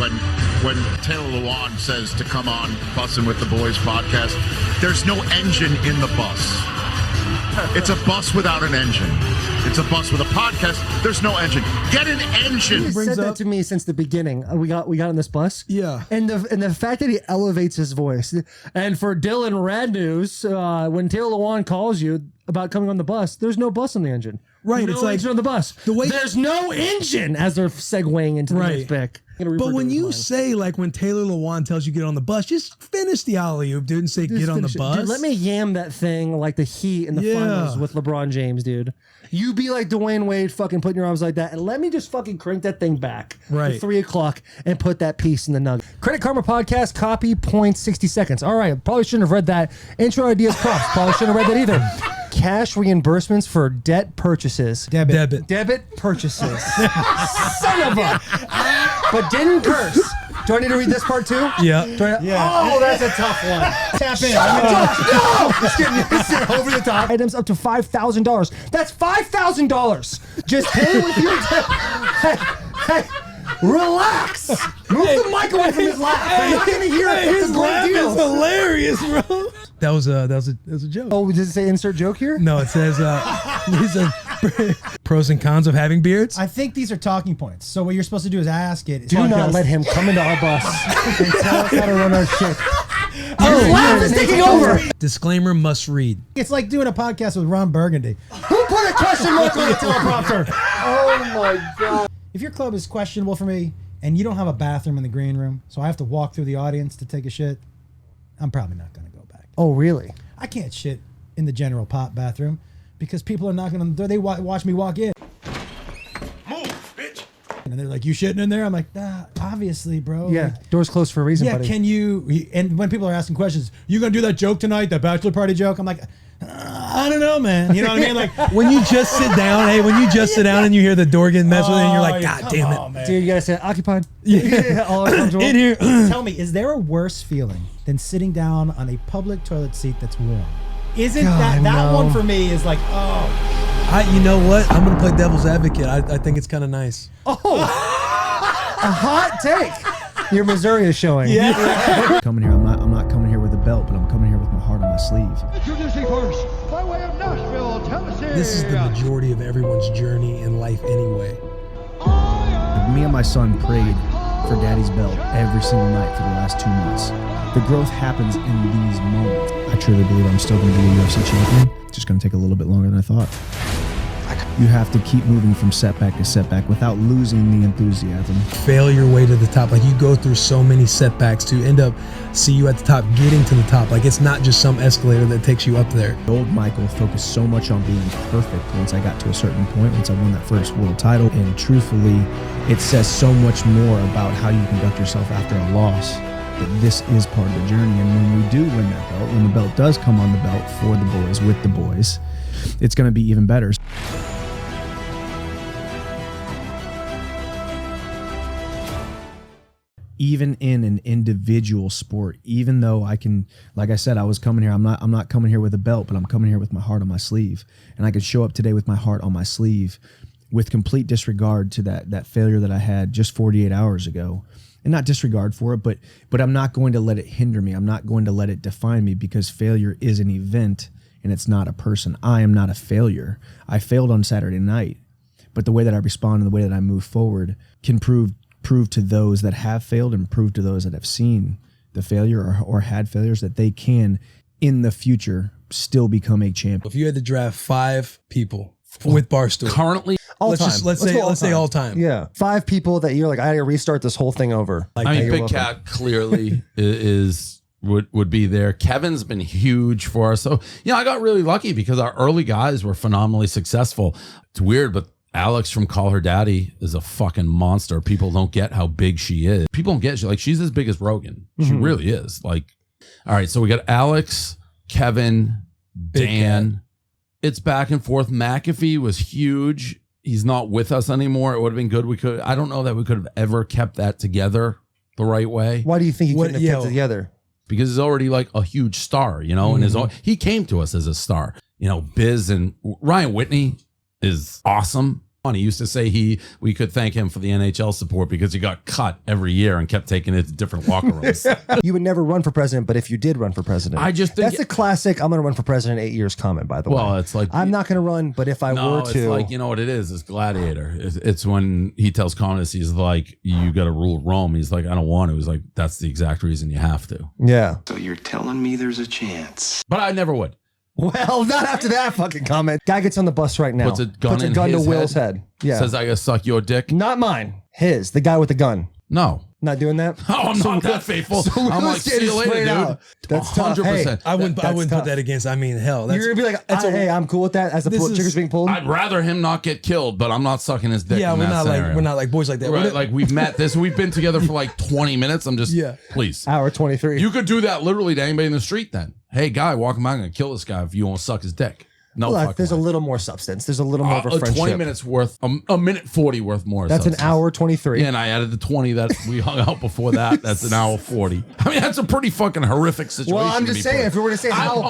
when Taylor Lewan says to come on Bussin With The Boys podcast, there's no engine in the bus. It's a bus without an engine. It's a bus with a podcast. There's no engine. Get an engine. He said that to me since the beginning. We got on this bus. Yeah. And the fact that he elevates his voice. And for Dylan Rad News, when Taylor Lewan calls you about coming on the bus, there's no bus on the engine. Right. No It's like engine on the bus. There's no engine as they're segueing into the next pick. But when you say, like, when Taylor Lewan tells you get on the bus, just finish the alley-oop, dude, and say get on the bus. Dude, let me yam that thing like the Heat in the finals with LeBron James, dude. You be like Dwayne Wade, fucking putting your arms like that, and let me just fucking crank that thing back Right. to 3 o'clock and put that piece in the nugget. Credit Karma Podcast, copy, points, 60 seconds. All right, probably shouldn't have read that. Intro ideas, props. Probably shouldn't have read that either. Cash reimbursements for debt purchases. Debit purchases. Son of a... But didn't curse. Do I need to read this part too? Yeah. Oh, that's a tough one. Tap in. Shut up, Josh. No! Just kidding. It's over the top. Items up to $5,000. That's $5,000. Just pay with your hey, relax. Move the mic away from his lap. You're not going to hear it. His laugh is hilarious, bro. That was a joke. Oh, does it say insert joke here? No, it says these are pros and cons of having beards. I think these are talking points. So what you're supposed to do is ask it. Do not let him come into our bus and tell us how to run our shit. His laugh is taking over. Disclaimer must read. It's like doing a podcast with Ron Burgundy. Who put a question mark on the teleprompter? Oh my God. If your club is questionable for me and you don't have a bathroom in the green room, so I have to walk through the audience to take a shit, I'm probably not going to go back. Oh, really? I can't shit in the general pop bathroom because people are knocking on the door. They watch me walk in. Move, bitch. And they're like, you shitting in there? I'm like, nah, obviously, bro. Yeah, Like, door's closed for a reason, yeah, buddy. can you, and when people are asking questions, you going to do that joke tonight, that bachelor party joke? I'm like, I don't know, man. You know what I mean? Like, when you just sit down, sit down and you hear the door getting messed with, and you're like, God damn it. on, man. Dude, you gotta say occupied. All In here. Tell me, is there a worse feeling than sitting down on a public toilet seat that's warm? Isn't that no. one for me is like, oh. You know what? I'm gonna play devil's advocate. I think it's kind of nice. Oh, a hot take. Your Missouri is showing. Coming here, I'm not coming here with a belt, but I'm coming here with my heart on my sleeve. Introducing first, by way of Nashville, Tennessee. This is the majority of everyone's journey in life anyway. Me and my son prayed for Daddy's belt every single night for the last 2 months. The growth happens in these moments. I truly believe I'm still going to be a UFC champion. It's just going to take a little bit longer than I thought. You have to keep moving from setback to setback without losing the enthusiasm. Fail your way to the top. Like, you go through so many setbacks to end up see you at the top, getting to the top. Like, it's not just some escalator that takes you up there. The old Michael focused so much on being perfect once I got to a certain point, once I won that first world title. And truthfully, it says so much more about how you conduct yourself after a loss. That this is part of the journey. And when we do win that belt, when the belt does come on the belt for the boys, with the boys, it's going to be even better. Even in an individual sport, even though I can, like I said, I was coming here, I'm not coming here with a belt, but I'm coming here with my heart on my sleeve. And I could show up today with my heart on my sleeve with complete disregard to that failure that I had just 48 hours ago. And not disregard for it, but I'm not going to let it hinder me. I'm not going to let it define me, because failure is an event and it's not a person. I am not a failure. I failed on Saturday night, but the way that I respond and the way that I move forward can prove to those that have failed and prove to those that have seen the failure or had failures that they can in the future still become a champion. If you had to draft 5 people with Barstool currently, let's say all time. Yeah, 5 people that you're like, I got to restart this whole thing over. I mean, Big Cat clearly would be there. Kevin's been huge for us. So, I got really lucky because our early guys were phenomenally successful. It's weird, but Alex from Call Her Daddy is a fucking monster. People don't get how big she is. People don't get she's as big as Rogan. She really is. All right, so we got Alex, Kevin, Dan. It's back and forth. McAfee was huge. He's not with us anymore. It would have been good. I don't know that we could have ever kept that together the right way. Why do you think he couldn't have kept it together? Because he's already a huge star, and his own. He came to us as a star. Biz and Ryan Whitney is awesome. He used to say we could thank him for the NHL support because he got cut every year and kept taking it to different locker rooms. You would never run for president, but if you did run for president, I just think that's a classic. I'm going to run for president in 8 years comment. By the way, well, it's like I'm not going to run, but if I were to, it's what it is. It's Gladiator. It's when he tells communists, he's like, "You got to rule Rome." He's like, "I don't want to." He's like, "That's the exact reason you have to." Yeah. So you're telling me there's a chance? But I never would. Well, not after that fucking comment. Guy gets on the bus right now. Puts a gun to Will's head. Yeah. Says, I gotta suck your dick. Not mine. His. The guy with the gun. No. Not doing that? Oh, I'm not that faithful. I'm like, see you later, dude. That's tough. 100%. Hey, I wouldn't put that against. I mean, hell. That's, you're going to be like, hey, I'm cool with that as the trigger's being pulled? I'd rather him not get killed, but I'm not sucking his dick. Yeah, in that scenario. we're not like boys like that. Right, we've met this. We've been together for 20 minutes. I'm just, please. Hour 23. You could do that literally to anybody in the street then. Hey, guy, walking by, I'm going to kill this guy if you won't suck his dick. No, well, there's a little more substance. There's a little more of a friendship. 20 minutes worth, a minute 40 worth more. That's substance. An hour 23. Yeah, and I added the 20 that we hung out before that. That's an hour 40. I mean, that's a pretty fucking horrific situation. Well, I'm just saying, if we were to say how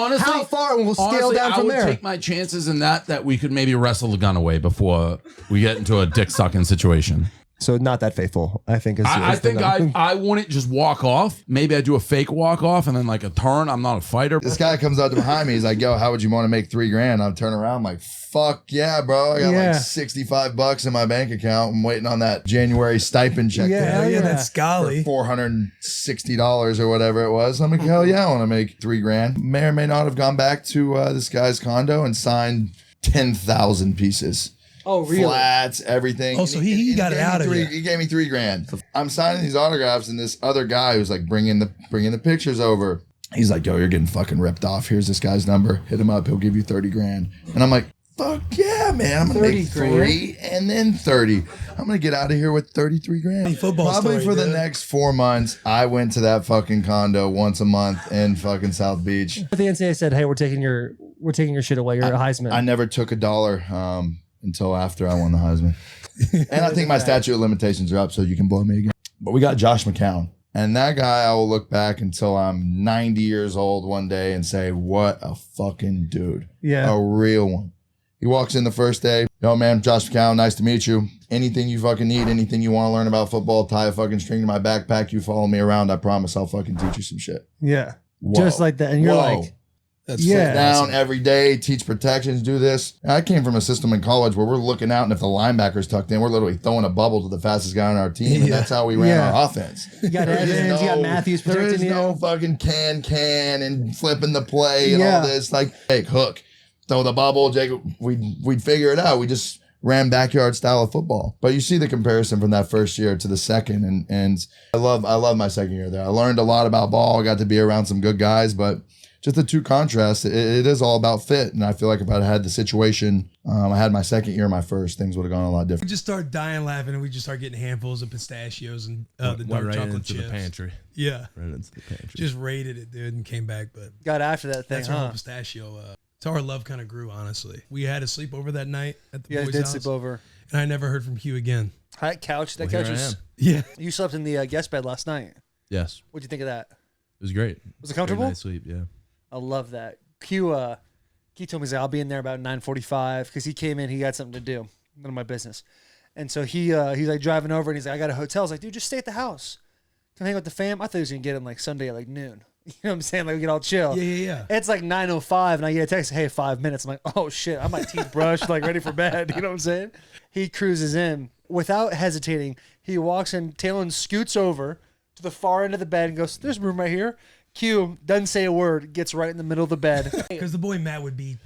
far, we'll scale down from there. I would take my chances in that we could maybe wrestle the gun away before we get into a dick sucking situation. So not that faithful, I think. I think I wouldn't just walk off. Maybe I do a fake walk off and then a turn. I'm not a fighter. This guy comes up behind me. He's like, "Yo, how would you want to make $3,000?" I'm turning around. I'm like, "Fuck yeah, bro! I got $65 in my bank account. I'm waiting on that January stipend check. That's Scally. $460 or whatever it was. I'm like, hell yeah, I want to make $3,000. May or may not have gone back to this guy's condo and signed 10,000 pieces. Oh, really? Flats, everything. Oh, so he got it out of you. He gave me $3,000. I'm signing these autographs, and this other guy who's bringing the pictures over. He's like, "Yo, you're getting fucking ripped off. Here's this guy's number. Hit him up. He'll give you $30,000." And I'm like, "Fuck yeah, man! I'm gonna make 3 and then 30. I'm gonna get out of here with $33,000." Probably for the next 4 months. I went to that fucking condo once a month in fucking South Beach. But the NCAA said, "Hey, we're taking your shit away. You're a Heisman." I never took $1. Until after I won the Heisman. And I think my statute of limitations are up, so you can blow me again. But we got Josh McCown. And that guy, I will look back until I'm 90 years old one day and say, what a fucking dude. Yeah. A real one. He walks in the first day. "Yo, man, Josh McCown, nice to meet you. Anything you fucking need, anything you want to learn about football, tie a fucking string to my backpack. You follow me around. I promise I'll fucking teach you some shit." Yeah. Whoa. Just like that. And you're like, Sit down every day, teach protections, do this. I came from a system in college where we're looking out, and if the linebacker's tucked in, we're literally throwing a bubble to the fastest guy on our team, and that's how we ran our offense. You got Evans, you got Matthews protecting you. There is no fucking can and flipping the play and all this. Take hook, throw the bubble, Jacob. We'd figure it out. We just ran backyard style of football. But you see the comparison from that first year to the second, and I love my second year there. I learned a lot about ball. I got to be around some good guys, but just the two contrasts, it is all about fit. And I feel like if I'd had the situation I had my second year, my first, things would have gone a lot different. We just start dying laughing, and we just start getting handfuls of pistachios and the dark right chocolate into chips. the pantry. Yeah. Right into the pantry. Just raided it, dude, and came back. But got after that thing, that's our whole pistachio. That's how our love kind of grew, honestly. We had a sleepover that night at the boys' house. Sleep over. And I never heard from Hugh again. That couch Well, was... Yeah. You slept in the guest bed last night. Yes. What'd you think of that? It was great. Was it comfortable? Very nice sleep, yeah. I love that. Q told me, he's like, I'll be in there about 9:45 because he came in, he got something to do. None of my business. And so he's like driving over and he's like, I got a hotel. I was like, dude, just stay at the house. Come hang out with the fam. I thought he was going to get him like Sunday at like noon. You know what I'm saying? Like we can all chill. Yeah. It's like 9:05 and I get a text, hey, 5 minutes. I'm like, oh shit, I my teeth brushed, like ready for bed. You know what I'm saying? He cruises in without hesitating. He walks in, Talon scoots over to the far end of the bed and goes, there's room right here. Q doesn't say a word, gets right in the middle of the bed. Because the boy Matt would be,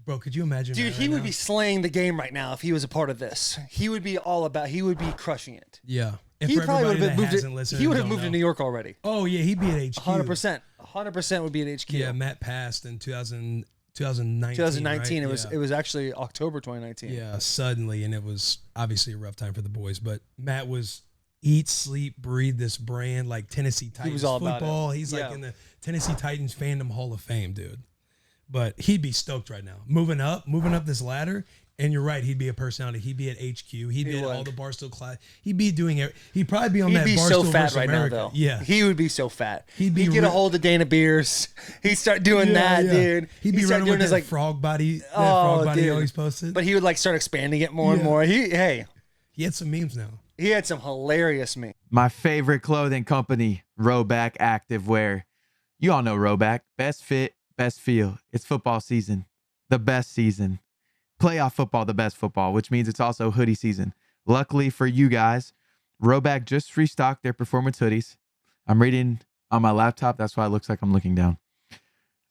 bro, could you imagine? Dude, Matt he right would now? be slaying the game right now if he was a part of this. He would be all about, he would be crushing it. Yeah. And He for probably would everybody have that moved hasn't it. listened He would and have don't moved to know. New York already. Oh yeah, he'd be at HQ. 100%. 100% would be at HQ. Yeah, Matt passed in 2019. 2019. Right? It was actually October 2019. Yeah, suddenly, and it was obviously a rough time for the boys. But Matt was eat, sleep, breathe this brand like Tennessee Titans was all about football. it. He's Yeah. like in the Tennessee Titans fandom Hall of Fame, dude. But he'd be stoked right now, moving up this ladder. And you're right, he'd be a personality. He'd be at HQ. He'd be at all the Barstool class. He'd be doing it. He'd probably be on He'd that be Barstool so fat versus right America. now, though. Yeah, he would be so fat. He'd be get a re- hold of Dana Beers. He'd start doing Yeah, that, yeah. dude. He'd be start running with that frog body. That frog body he always posted. But he would like start expanding it more and Yeah. more. He had some memes now. He had some hilarious memes. My favorite clothing company, Roback Activewear. You all know Roback. Best fit, best feel. It's football season. The best season. Playoff football, the best football, which means it's also hoodie season. Luckily for you guys, Roback just restocked their performance hoodies. I'm reading on my laptop. That's why it looks like I'm looking down.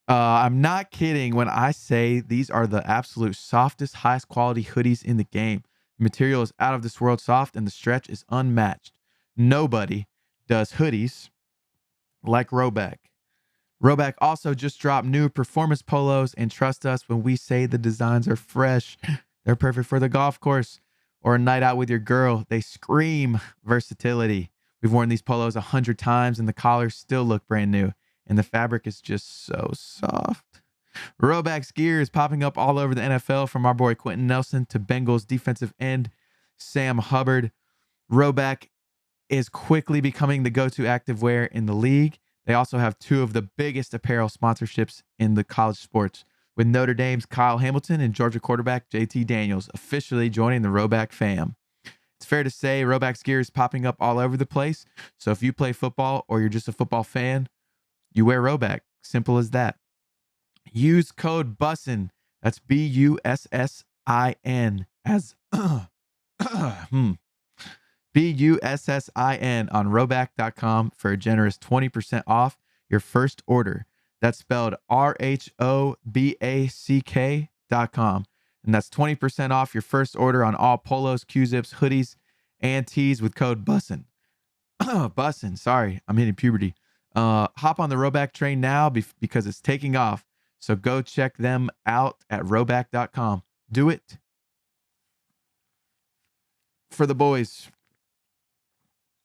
I'm not kidding when I say these are the absolute softest, highest quality hoodies in the game. The material is out of this world soft and the stretch is unmatched. Nobody does hoodies like Roback. Roback also just dropped new performance polos, and trust us when we say the designs are fresh. They're perfect for the golf course or a night out with your girl. They scream versatility. We've worn these polos 100 times and the collars still look brand new, and the fabric is just so soft. Roback's gear is popping up all over the NFL, from our boy Quentin Nelson to Bengals defensive end Sam Hubbard. Roback is quickly becoming the go-to activewear in the league. They also have two of the biggest apparel sponsorships in the college sports, with Notre Dame's Kyle Hamilton and Georgia quarterback JT Daniels officially joining the Roback fam. It's fair to say Roback's gear is popping up all over the place, so if you play football or you're just a football fan, you wear Roback. Simple as that. Use code BUSSIN, that's BUSSIN, as BUSSIN on roback.com for a generous 20% off your first order. That's spelled RHOBACK.com. And that's 20% off your first order on all polos, Q-zips, hoodies, and tees with code BUSSIN. Bussin', sorry, I'm hitting puberty. Hop on the Roback train now because it's taking off. So go check them out at roback.com. Do it for the boys.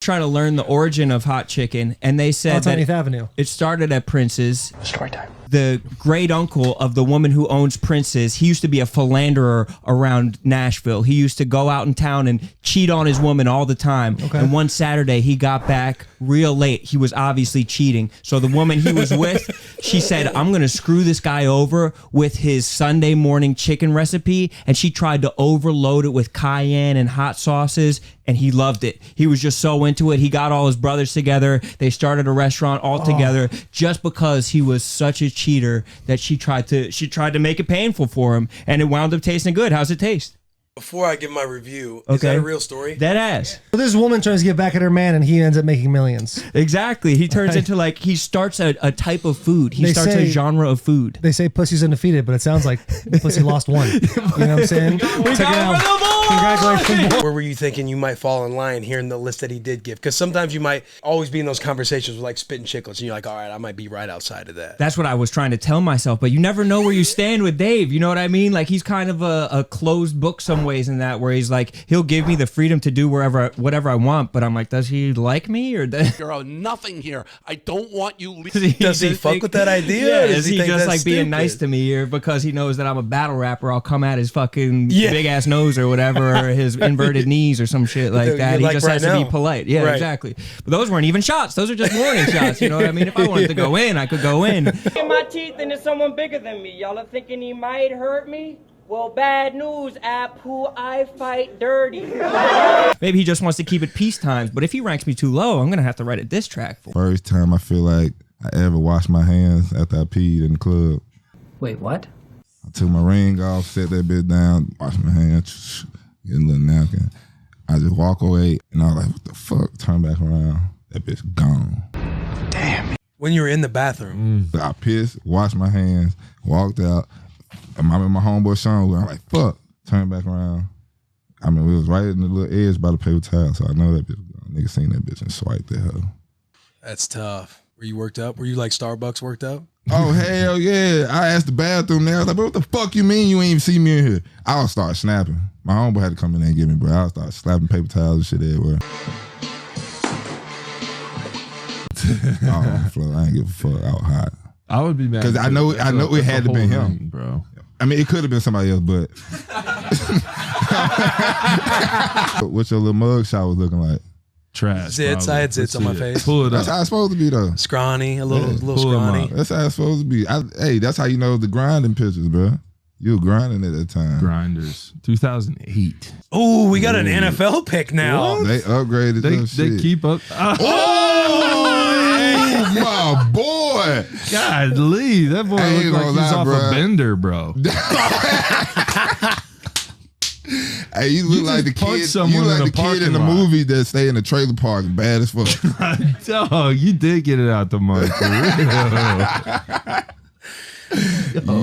Try to learn the origin of hot chicken, and they said That's on that 8th Avenue. it started at Prince's. Story time. The great uncle of the woman who owns Prince's, he used to be a philanderer around Nashville. He used to go out in town and cheat on his woman all the time. Okay. And one Saturday, he got back real late. He was obviously cheating. So the woman he was with, she said, I'm going to screw this guy over with his Sunday morning chicken recipe. And she tried to overload it with cayenne and hot sauces, and he loved it. He was just so into it. He got all his brothers together. They started a restaurant all together just because he was such a cheater that she tried to make it painful for him, and it wound up tasting good. How's it taste? Before I give my review, is that a real story? Dead ass. So this woman tries to get back at her man, and he ends up making millions. Exactly. He turns into like, he starts a type of food. He starts a genre of food. They say pussy's undefeated, but it sounds like pussy lost one. You know what I'm saying? Check it out. Congratulations. Where were you thinking you might fall in line hearing the list that he did give? Because sometimes you might always be in those conversations with like spitting chicklets, and you're like, all right, I might be right outside of that. That's what I was trying to tell myself, but you never know where you stand with Dave. You know what I mean? Like, he's kind of a closed book some ways in that, where he's like, he'll give me the freedom to do whatever I want, but I'm like, does he like me or does You're nothing here. I don't want you leaving. Does he fuck with that idea? Yeah, Or is he think just that's like being stupid? nice to me, or because he knows that I'm a battle rapper, I'll come at his fucking big ass nose or whatever, or his inverted knees or some shit like that. He Like just right has to now. be polite. Yeah, Right. exactly. But those weren't even shots. Those are just warning shots. You know what I mean? If I wanted to go in, I could go in. In my teeth and there's someone bigger than me. Y'all are thinking he might hurt me? Well, bad news, app who I fight dirty. Maybe he just wants to keep it peace times, but if he ranks me too low, I'm gonna have to write a diss track for him. First time I feel like I ever washed my hands after I peed in the club. Wait, what? I took my ring off, set that bitch down, washed my hands, get a little napkin. I just walk away, and I was like, what the fuck? Turn back around. That bitch gone. Damn. When you were in the bathroom. I pissed, washed my hands, walked out. I'm in my homeboy Sean. I'm like, fuck. Turn back around. I mean, we was right in the little edge by the paper towel, so I know that bitch was gone. Nigga seen that bitch and swiped that hoe. That's tough. Were you worked up? Were you like Starbucks worked up? Oh, hell yeah. I asked the bathroom there. I was like, bro, what the fuck you mean you ain't even see me in here? I would start snapping. My homeboy had to come in there and get me, bro. I would start slapping paper towels and shit everywhere. Oh, Flo, I ain't give a fuck. I was hot. I would be mad. Because I know it had to be him. Ring, bro. I mean, it could have been somebody else, but. What your little mug shot was looking like? Trash. Zits. I had zits on my face. Pull it up. That's how it's supposed to be, though. Scrawny, a little scrawny. That's how it's supposed to be. Hey, that's how you know the grinding pictures, bro. You were grinding at that time. Grinders. 2008. Oh, we got an NFL pick now. What? They upgraded them They shit. keep up. Oh, my boy. God, Lee, that boy I ain't looked like gonna he's lie, off bro. a bender, bro. Hey, you look like the punched kid. someone You in like a the kid in the parking lot. movie that stay in the trailer park, bad as fuck. Dog, you did get it out the mud for real.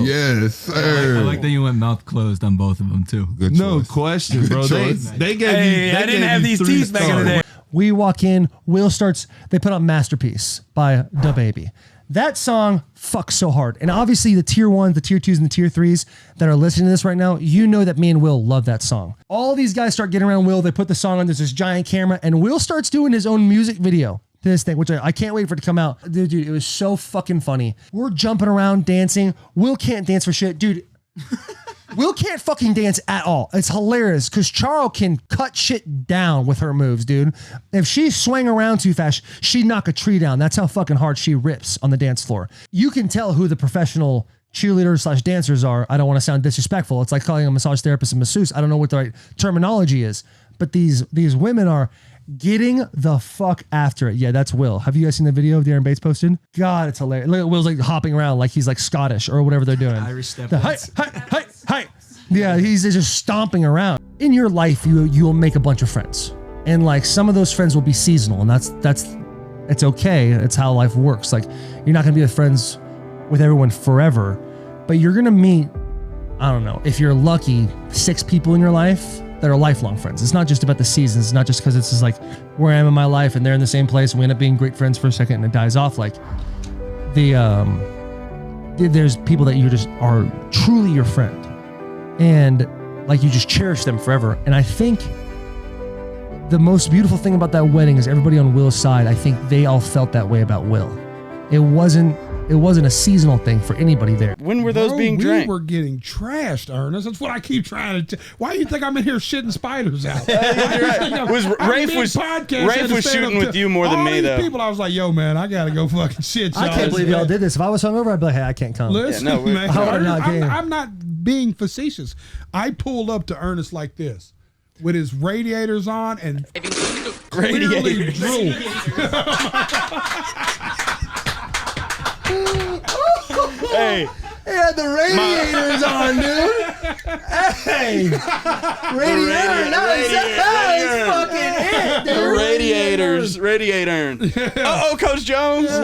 Yes, sir. I like that you went mouth closed on both of them too. Good No choice. question, bro. They gave Hey, you. They I didn't gave have you these 3 teeth back in the stars. day. We walk in, Will starts, they put on Masterpiece by DaBaby. That song fucks so hard. And obviously the tier 1s, the tier 2s, and the tier 3s that are listening to this right now, you know that me and Will love that song. All these guys start getting around Will, they put the song on, there's this giant camera, and Will starts doing his own music video to this thing, which I can't wait for it to come out. Dude, it was so fucking funny. We're jumping around, dancing. Will can't dance for shit. Dude, Will can't fucking dance at all. It's hilarious because Charo can cut shit down with her moves, dude. If she swang around too fast, she'd knock a tree down. That's how fucking hard she rips on the dance floor. You can tell who the professional cheerleaders / dancers are. I don't want to sound disrespectful. It's like calling a massage therapist a masseuse. I don't know what the right terminology is, but these women are getting the fuck after it. Yeah, that's Will. Have you guys seen the video Darren Bates posted? God, it's hilarious. Look at Will's like hopping around like he's like Scottish or whatever they're doing. Irish step. Hi. Yeah, he's just stomping around. In your life, you'll make a bunch of friends, and like some of those friends will be seasonal, and that's it's okay. It's how life works. Like you're not gonna be friends with everyone forever, but you're gonna meet, I don't know, if you're lucky, 6 people in your life that are lifelong friends. It's not just about the seasons. It's not just because it's just like where I am in my life and they're in the same place and we end up being great friends for a second and it dies off. Like there's people that you just are truly your friend and like you just cherish them forever. And I think the most beautiful thing about that wedding is everybody on Will's side, I think they all felt that way about Will. It wasn't a seasonal thing for anybody there. When were those being drank? We were getting trashed, Ernest. That's what I keep trying to. Why do you think I'm in here shitting spiders out? Rafe was shooting with you more than me, though. People, I was like, yo, man, I gotta go fucking shit. I can't believe y'all did this. If I was hungover, I'd be like, hey, I can't come. Listen, man, I'm not being facetious. I pulled up to Ernest like this, with his radiators on and clearly drool. Hey, he had the radiators on, dude. Hey, radiator, that's fucking it, dude. Radiator. Coach Jones. He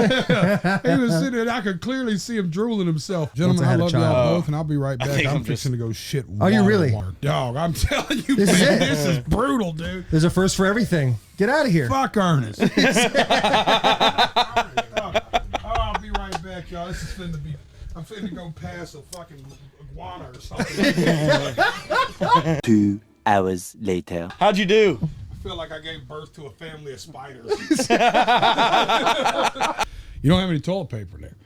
was sitting there. I could clearly see him drooling himself. Gentlemen, I love y'all both, and I'll be right back. I'm fixing to go shit. Are you really? Dog, I'm telling you, This man, is it. this is brutal, dude. There's a first for everything. Get out of here. Fuck Ernest. I'll be right back, y'all. This is finna be. I'm finna go pass a fucking iguana or something. 2 hours later. How'd you do? I feel like I gave birth to a family of spiders. You don't have any toilet paper there.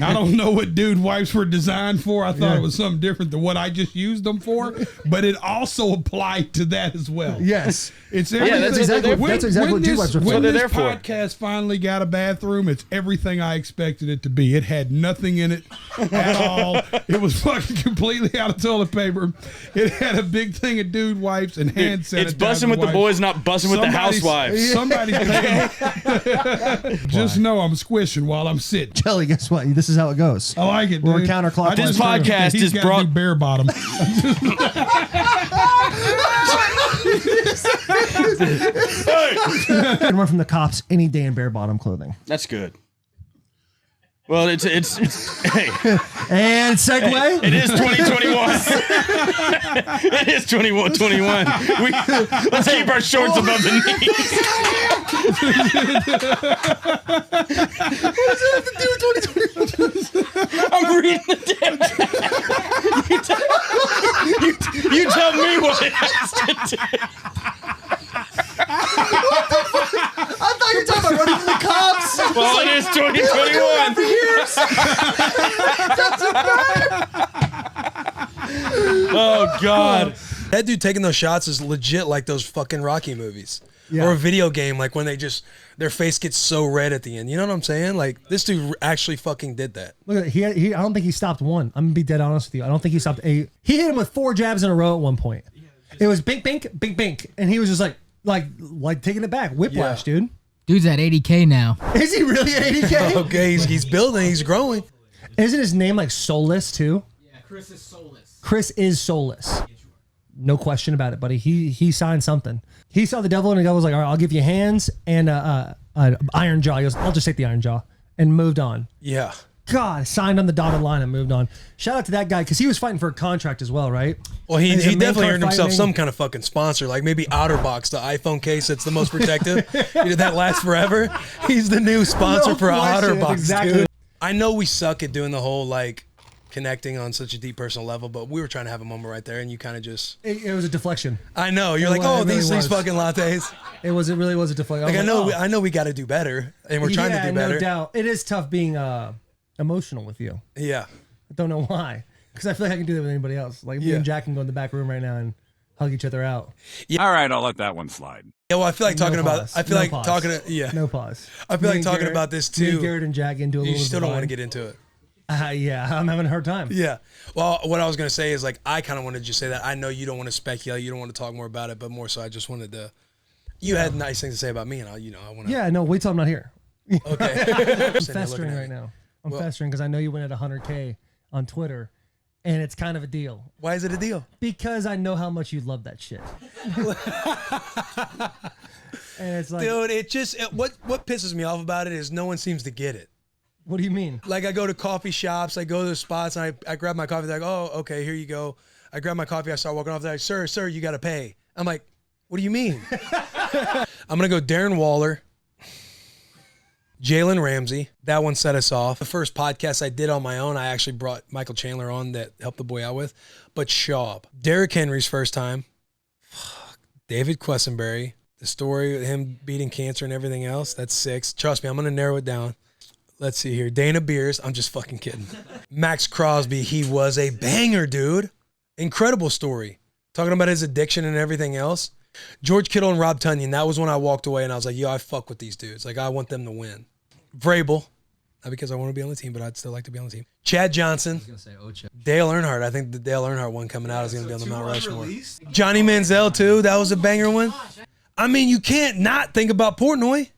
I don't know what dude wipes were designed for. I thought it was something different than what I just used them for, but it also applied to that as well. Yes. It's Yeah, everything. that's exactly what dude wipes are for. When They're this there for. podcast finally got a bathroom, it's everything I expected it to be. It had nothing in it at all. It was fucking completely out of toilet paper. It had a big thing of dude wipes and hand sanitizer. It's Bussin' With The Boys, not Bussin' With The Housewives. Somebody's taking. Just know I'm squishing while I'm sitting. Jelly, guess what? This is how it goes. I like it, We're dude. counterclockwise. This podcast He's is gotta brought do bare bottom. I'd run from the cops any day in bare bottom clothing. That's good. Well, it's hey. And segue. It is 2021. It is 21. Let's keep our shorts above the knees. What does it have to do with 2021? I'm reading the damn. You tell me what it has to do. I thought you were talking about running from the cops. Well, it is 2021. For years. Oh God. That dude taking those shots is legit like those fucking Rocky movies. Yeah. Or a video game, like when they just, their face gets so red at the end. You know what I'm saying? Like, this dude actually fucking did that. Look at he. I don't think he stopped one. I'm gonna be dead honest with you. I don't think he stopped a. He hit him with 4 jabs in a row at one point. It was bink, bink, bink, bink, and he was just like taking it back. Whiplash, dude. Dude's at 80K now. Is he really at 80K? Okay, he's building, he's growing. Isn't his name like Soulless too? Yeah, Chris is soulless. Chris is soulless. No question about it, buddy. He signed something. He saw the devil and the devil was like, all right, I'll give you hands and iron jaw. He goes, I'll just take the iron jaw, and moved on. Yeah. God, signed on the dotted line and moved on. Shout out to that guy because he was fighting for a contract as well, right? Well, he And he's a main definitely card earned himself fighting. some kind of fucking sponsor, like maybe OtterBox, the iPhone case that's the most protective. That lasts forever. He's the new sponsor No for question, OtterBox, exactly. dude. I know we suck at doing the whole like connecting on such a deep personal level, but we were trying to have a moment right there, and you kind of just. It was a deflection. I know you're It like, was- oh, it really these was. fucking lattes. It really was a deflection. Like I know, oh. I know we got to do better, and we're trying to do better. No doubt. It is tough being emotional with you. Yeah. I don't know why. Because I feel like I can do that with anybody else. Like me and Jack can go in the back room right now and hug each other out. Yeah. All right, I'll let that one slide. Yeah, well, I feel like talking No about. pause. I feel No like pause. talking. Yeah. No pause. I feel Me like and talking Garrett- about this me and too. Garrett and Jack into a little. You still don't want to divine. get into it. Yeah, I'm having a hard time. Yeah. Well, what I was gonna say is like I kind of wanted to just say that I know you don't want to speculate, you don't want to talk more about it, but more so I just wanted to. You had nice things to say about me, and I want to. Yeah, no, wait till I'm not here. Okay. I'm festering right now. I'm festering because I know you went at 100K on Twitter, and it's kind of a deal. Why is it a deal? Because I know how much you love that shit. And it's like, Dude, what pisses me off about it is no one seems to get it. What do you mean? Like I go to coffee shops, I go to spots, and I grab my coffee. They're like, oh, okay, here you go. I grab my coffee, I start walking off. They're like, sir, you got to pay. I'm like, what do you mean? I'm gonna go Darren Waller, Jalen Ramsey. That one set us off. The first podcast I did on my own, I actually brought Michael Chandler on that helped the boy out with. But Schaub, Derrick Henry's first time. David Quessenberry. The story of him beating cancer and everything else. That's 6. Trust me, I'm gonna narrow it down. Let's see here. Dana Beers. I'm just fucking kidding. Maxx Crosby. He was a banger, dude. Incredible story. Talking about his addiction and everything else. George Kittle and Rob Tunyon. That was when I walked away and I was like, yo, I fuck with these dudes. Like, I want them to win. Vrabel. Not because I want to be on the team, but I'd still like to be on the team. Chad Johnson. Dale Earnhardt. I think the Dale Earnhardt one coming out is going to be on the Mount Rushmore. Johnny Manziel, too. That was a banger one. I mean, you can't not think about Portnoy.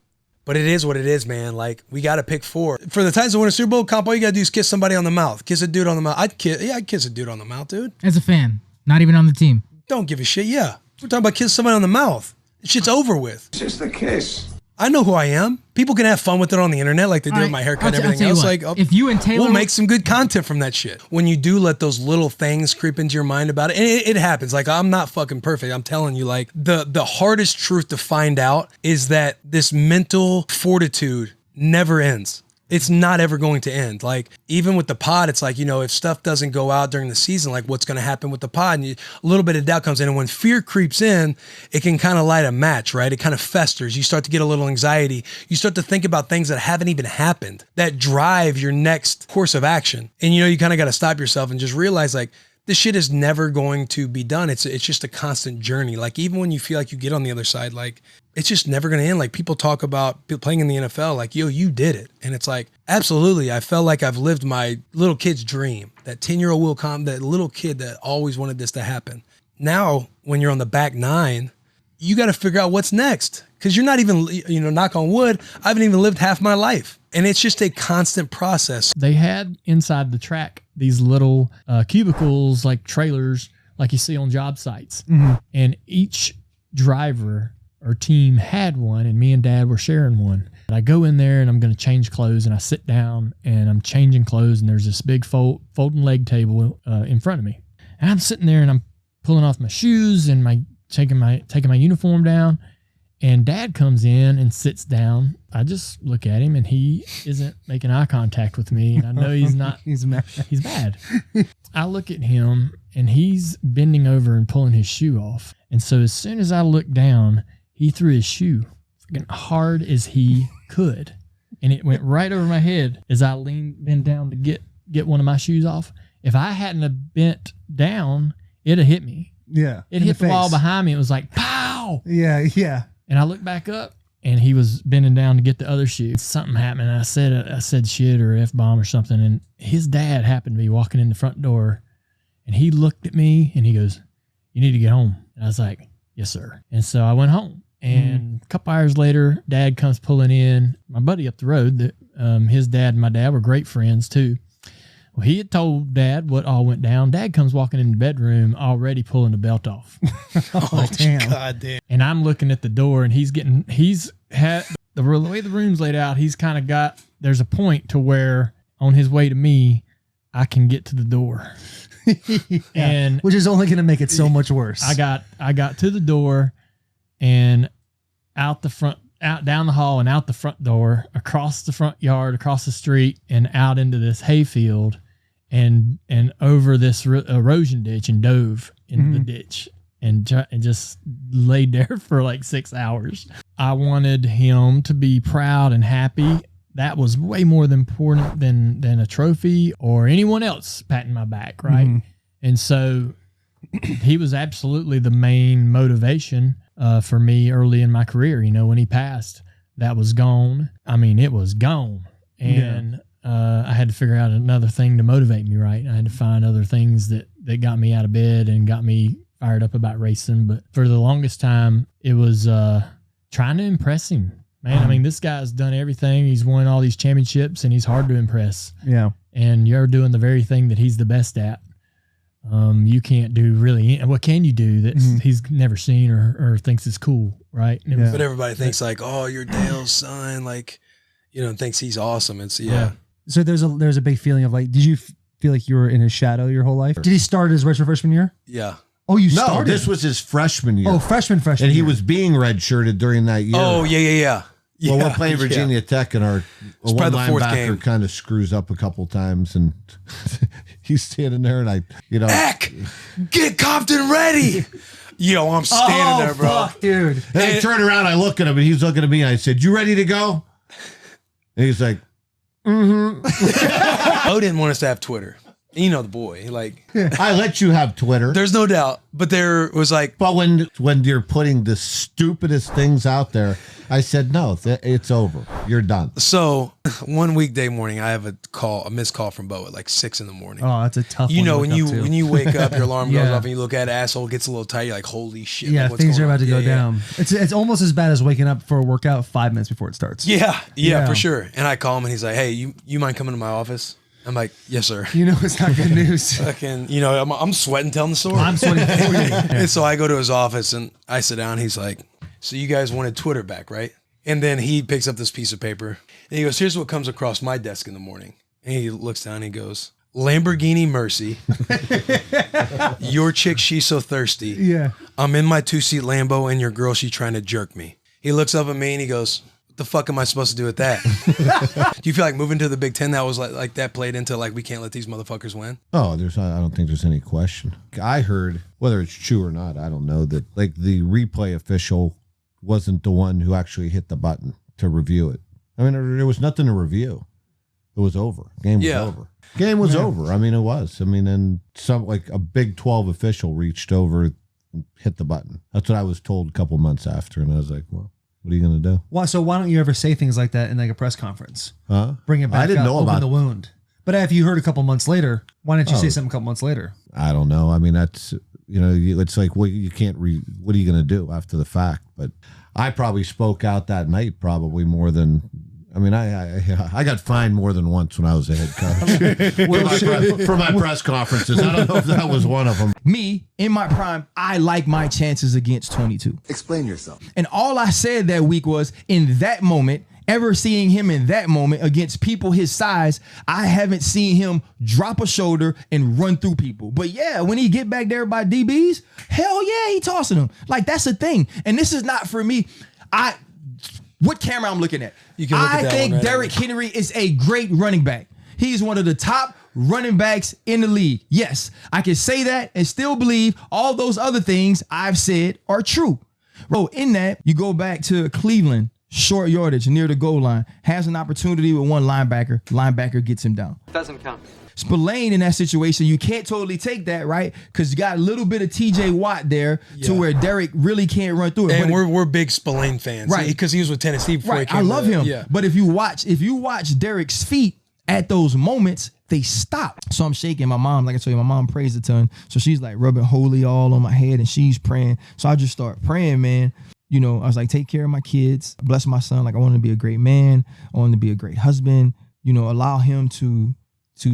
But it is what it is, man. Like, we got to pick 4. For the Titans to win a Super Bowl, comp, all you got to do is kiss somebody on the mouth. Kiss a dude on the mouth. I'd kiss a dude on the mouth, dude. As a fan, not even on the team. Don't give a shit, yeah. We're talking about kiss somebody on the mouth. This shit's over with. It's just a kiss. I know who I am. People can have fun with it on the internet like they do with my haircut and everything else. Like, if you and Taylor we'll make some good content from that shit. When you do let those little things creep into your mind about it, and it happens. Like, I'm not fucking perfect. I'm telling you, like, the hardest truth to find out is that this mental fortitude never ends. It's not ever going to end. Like, even with the pod, it's like, you know, if stuff doesn't go out during the season, like what's going to happen with the pod, and a little bit of doubt comes in. And when fear creeps in, it can kind of light a match, right? It kind of festers. You start to get a little anxiety. You start to think about things that haven't even happened that drive your next course of action. And, you know, you kind of got to stop yourself and just realize, like, this shit is never going to be done. It's just a constant journey. Like, even when you feel like you get on the other side, like, it's just never going to end. Like, people talk about playing in the NFL, like, yo, you did it. And it's like, absolutely. I felt like I've lived my little kid's dream. That 10-year-old Will Compton, that little kid that always wanted this to happen. Now, when you're on the back nine, you got to figure out what's next. Because you're not even, you know, knock on wood, I haven't even lived half my life. And it's just a constant process. They had inside the track these little cubicles, like trailers, like you see on job sites. Mm-hmm. And each driver or team had one, and me and Dad were sharing one. And I go in there and I'm going to change clothes, and I sit down and I'm changing clothes, and there's this big folding leg table in front of me. And I'm sitting there and I'm pulling off my shoes and taking my uniform down. And Dad comes in and sits down. I just look at him, and he isn't making eye contact with me. And I know he's not. He's mad. He's mad. I look at him, and he's bending over and pulling his shoe off. And so as soon as I look down, he threw his shoe freaking hard as he could. And it went right over my head as I bent down to get one of my shoes off. If I hadn't have bent down, it'd have hit me. Yeah. It hit the wall behind me. It was like, pow! Yeah, yeah. And I looked back up, and he was bending down to get the other shoe. Something happened, and I said shit or F-bomb or something, and his dad happened to be walking in the front door, and he looked at me, and he goes, "You need to get home." And I was like, "Yes, sir." And so I went home, and a couple hours later, Dad comes pulling in. My buddy up the road, that his dad and my dad were great friends too. Well, he had told Dad what all went down. Dad comes walking in the bedroom already pulling the belt off. Oh, damn. God damn. And I'm looking at the door, and he's had the way the room's laid out. He's kind of there's a point to where on his way to me, I can get to the door. And which is only going to make it so much worse. I got to the door, and out down the hall and out the front door, across the front yard, across the street, and out into this hayfield, and over this erosion ditch, and dove into the ditch, and just laid there for like 6 hours. I wanted him to be proud and happy. That was way more important than a trophy or anyone else patting my back, right? Mm-hmm. And so he was absolutely the main motivation for me early in my career. You know, when he passed, that was gone. I mean, it was gone. And I had to figure out another thing to motivate me, right? I had to find other things that got me out of bed and got me fired up about racing. But for the longest time, it was trying to impress him. Man, I mean, this guy's done everything. He's won all these championships, and he's hard to impress. Yeah. And you're doing the very thing that he's the best at. You can't do really. What can you do that he's never seen or thinks is cool, right? But everybody thinks like, oh, you're Dale's son, like, you know, thinks he's awesome. It's So there's a big feeling of like, did you feel like you were in his shadow your whole life? Did he start his redshirt freshman year? Yeah. Oh, you No, started? this was his freshman year. Oh, freshman And he year. was being redshirted during that year. Oh, yeah. Well, we're playing Virginia Tech, and our It's one probably the fourth game. linebacker kind of screws up a couple times, and he's standing there, and Eck, get Compton ready. Yo, I'm standing there, bro. Fuck, dude. And I turn around, I look at him, and he's looking at me, and I said, "You ready to go?" And he's like, Mm-hmm. Bo didn't want us to have Twitter. You know the boy, like I let you have Twitter. There's no doubt, but there was like, but when you're putting the stupidest things out there, I said no, it's over. You're done. So one weekday morning, I have a missed call from Bo at like 6 a.m. Oh, that's a tough. You one know to when look up to. when you wake up, your alarm goes Yeah. off, and you look at it, asshole gets a little tight. You're like, holy shit! Yeah, like, what's things are going about to on? go down. It's almost as bad as waking up for a workout 5 minutes before it starts. Yeah, for sure. And I call him, and he's like, hey, you mind coming to my office? I'm like, yes, sir. You know it's not good news. Fucking, you know, I'm sweating telling the story. I'm sweating for you. And so I go to his office, and I sit down. He's like, so you guys wanted Twitter back, right? And then he picks up this piece of paper, and he goes, here's what comes across my desk in the morning. And he looks down, and he goes, Lamborghini Mercy. Your chick, she's so thirsty. Yeah. I'm in my 2-seat Lambo, and your girl, she trying to jerk me. He looks up at me, and he goes, What the fuck am I supposed to do with that? Do you feel like moving to the Big Ten that was like that played into like we can't let these motherfuckers win? Oh, I don't think there's any question. I heard, whether it's true or not, I don't know, that like the replay official wasn't the one who actually hit the button to review it. I mean, there was nothing to review. It was over. Game was over. Game was over. I mean, it was. I mean, and some like a Big 12 official reached over and hit the button. That's what I was told a couple months after, and I was like, well, what are you going to do? Why? So why don't you ever say things like that in like a press conference? Huh? Bring it back. I didn't know open about the wound. But if you heard a couple months later, why didn't you say something a couple months later? I don't know. I mean, that's, it's like, well, you can't what are you going to do after the fact? But I probably spoke out that night probably more than, I mean, I got fined more than once when I was a head coach for my press conferences. I don't know if that was one of them. Me, in my prime, I like my chances against 22. Explain yourself. And all I said that week was, in that moment, ever seeing him in that moment against people his size, I haven't seen him drop a shoulder and run through people. But yeah, when he get back there by DBs, hell yeah, he tossing them. Like, that's the thing. And this is not for me. What camera I'm looking at? You can look at that think one right Derrick Henry is a great running back. He's one of the top running backs in the league. Yes, I can say that and still believe all those other things I've said are true. Bro, in that, you go back to Cleveland, short yardage near the goal line, has an opportunity with one linebacker gets him down. Doesn't count. Spillane in that situation, you can't totally take that, right? Because you got a little bit of TJ Watt there to where Derrick really can't run through it. And but we're big Spillane fans, right? Because he was with Tennessee before he came. I love him. Yeah. But if you watch Derrick's feet at those moments, they stop. So I'm shaking. My mom, like I told you, my mom prays a ton. So she's like rubbing holy all on my head and she's praying. So I just start praying, man. I was like, take care of my kids, bless my son. Like, I want him to be a great man. I want him to be a great husband. Allow him to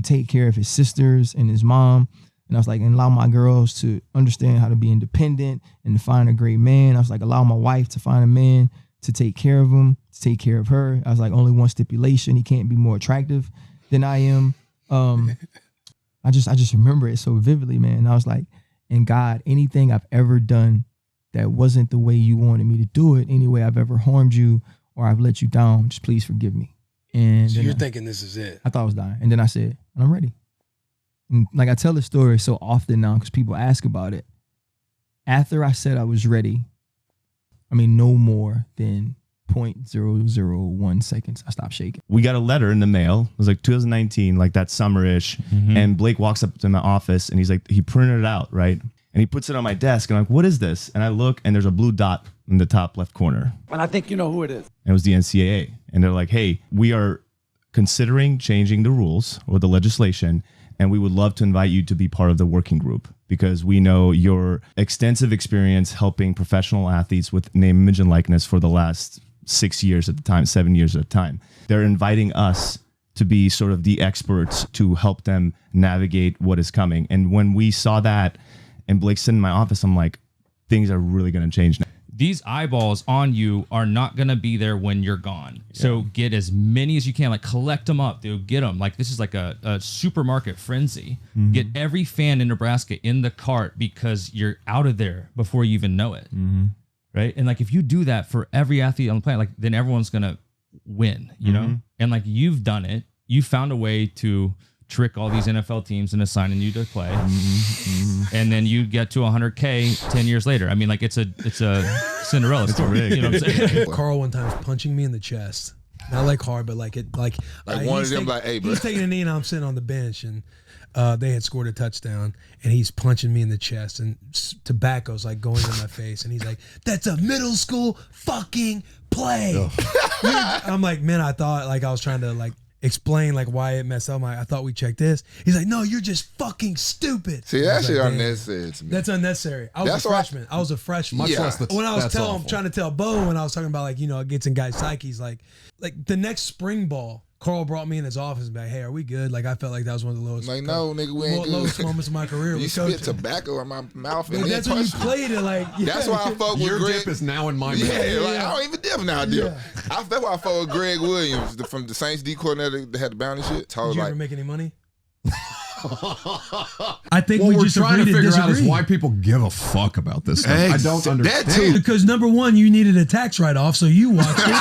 take care of his sisters and his mom. And I was like, and allow my girls to understand how to be independent and to find a great man. I was like, allow my wife to find a man to take care of him, to take care of her. I was like, only one stipulation: he can't be more attractive than I am. I just remember it so vividly, man. And I was like, and God, anything I've ever done that wasn't the way you wanted me to do it, any way I've ever harmed you or I've let you down, just please forgive me. And so you're thinking this is it. I thought I was dying. And then I said, and I'm ready. And like, I tell this story so often now because people ask about it. After I said I was ready, no more than 0.001 seconds, I stopped shaking. We got a letter in the mail. It was like 2019, like that summer-ish. Mm-hmm. And Blake walks up to my office and he's like, he printed it out, right? And he puts it on my desk. And I'm like, what is this? And I look and there's a blue dot in the top left corner. And I think you know who it is. And it was the NCAA. And they're like, hey, we are considering changing the rules or the legislation, and we would love to invite you to be part of the working group because we know your extensive experience helping professional athletes with name, image, and likeness for the last 6 years at the time, 7 years at a time. They're inviting us to be sort of the experts to help them navigate what is coming. And when we saw that and Blake's sitting in my office, I'm like, things are really going to change now. These eyeballs on you are not going to be there when you're gone. Yeah. So get as many as you can, like collect them up, dude. Get them. Like, this is like a supermarket frenzy. Mm-hmm. Get every fan in Nebraska in the cart because you're out of there before you even know it. Mm-hmm. Right. And like, if you do that for every athlete on the planet, like, then everyone's going to win, you know? And like, you've done it. You found a way to trick all these NFL teams into signing you to play. And then you get to 100K 10 years later. I mean, like, it's a Cinderella story. You know what I'm saying? Carl one time was punching me in the chest. Not like hard, but like one of them, like, hey, bro. He's taking a knee and I'm sitting on the bench and they had scored a touchdown and he's punching me in the chest and tobacco's like going in my face and he's like, that's a middle school fucking play. I'm like, man, I thought like I was trying to like explain like why it messed up. I thought we checked this. He's like, no, you're just fucking stupid. See, that shit like, unnecessary to me. That's unnecessary. I was a freshman. I was a freshman. Much less when I was trying to tell Bo when I was talking about like, it gets in guys' psyches, like the next spring ball, Carl brought me in his office and be like, hey, are we good? Like, I felt like that was one of the lowest. Like, no, nigga, we ain't good. Lowest moments of my career. You spit tobacco in my mouth. And that's when you played it. Like, that's why I fuck with Your Greg. dip is now in my mouth. Yeah, like, I don't even dip now, dip. That's why I fuck with Greg Williams from the Saints D coordinator that had the bounty shit. Did you ever make any money? I think what we we're just trying to agreed figure to out is disagree. why people give a fuck about this stuff. I don't understand. Because number one, you needed a tax write-off, so you watched it.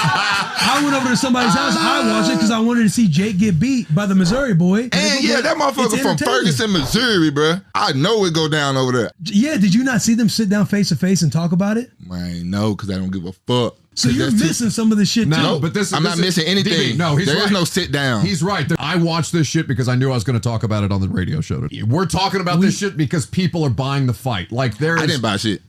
I went over to somebody's house. I watched it because I wanted to see Jake get beat by the Missouri boy. And yeah, that motherfucker from Ferguson, Missouri, bro. I know it go down over there. Yeah, did you not see them sit down face to face and talk about it? Man, no, because I don't give a fuck. So you're missing some of the shit too. No, but I'm not missing anything. DB, no, he's there right. is no sit down. He's right. I watched this shit because I knew I was going to talk about it on the radio show today. We're talking about this shit because people are buying the fight. Like there is. I didn't buy shit.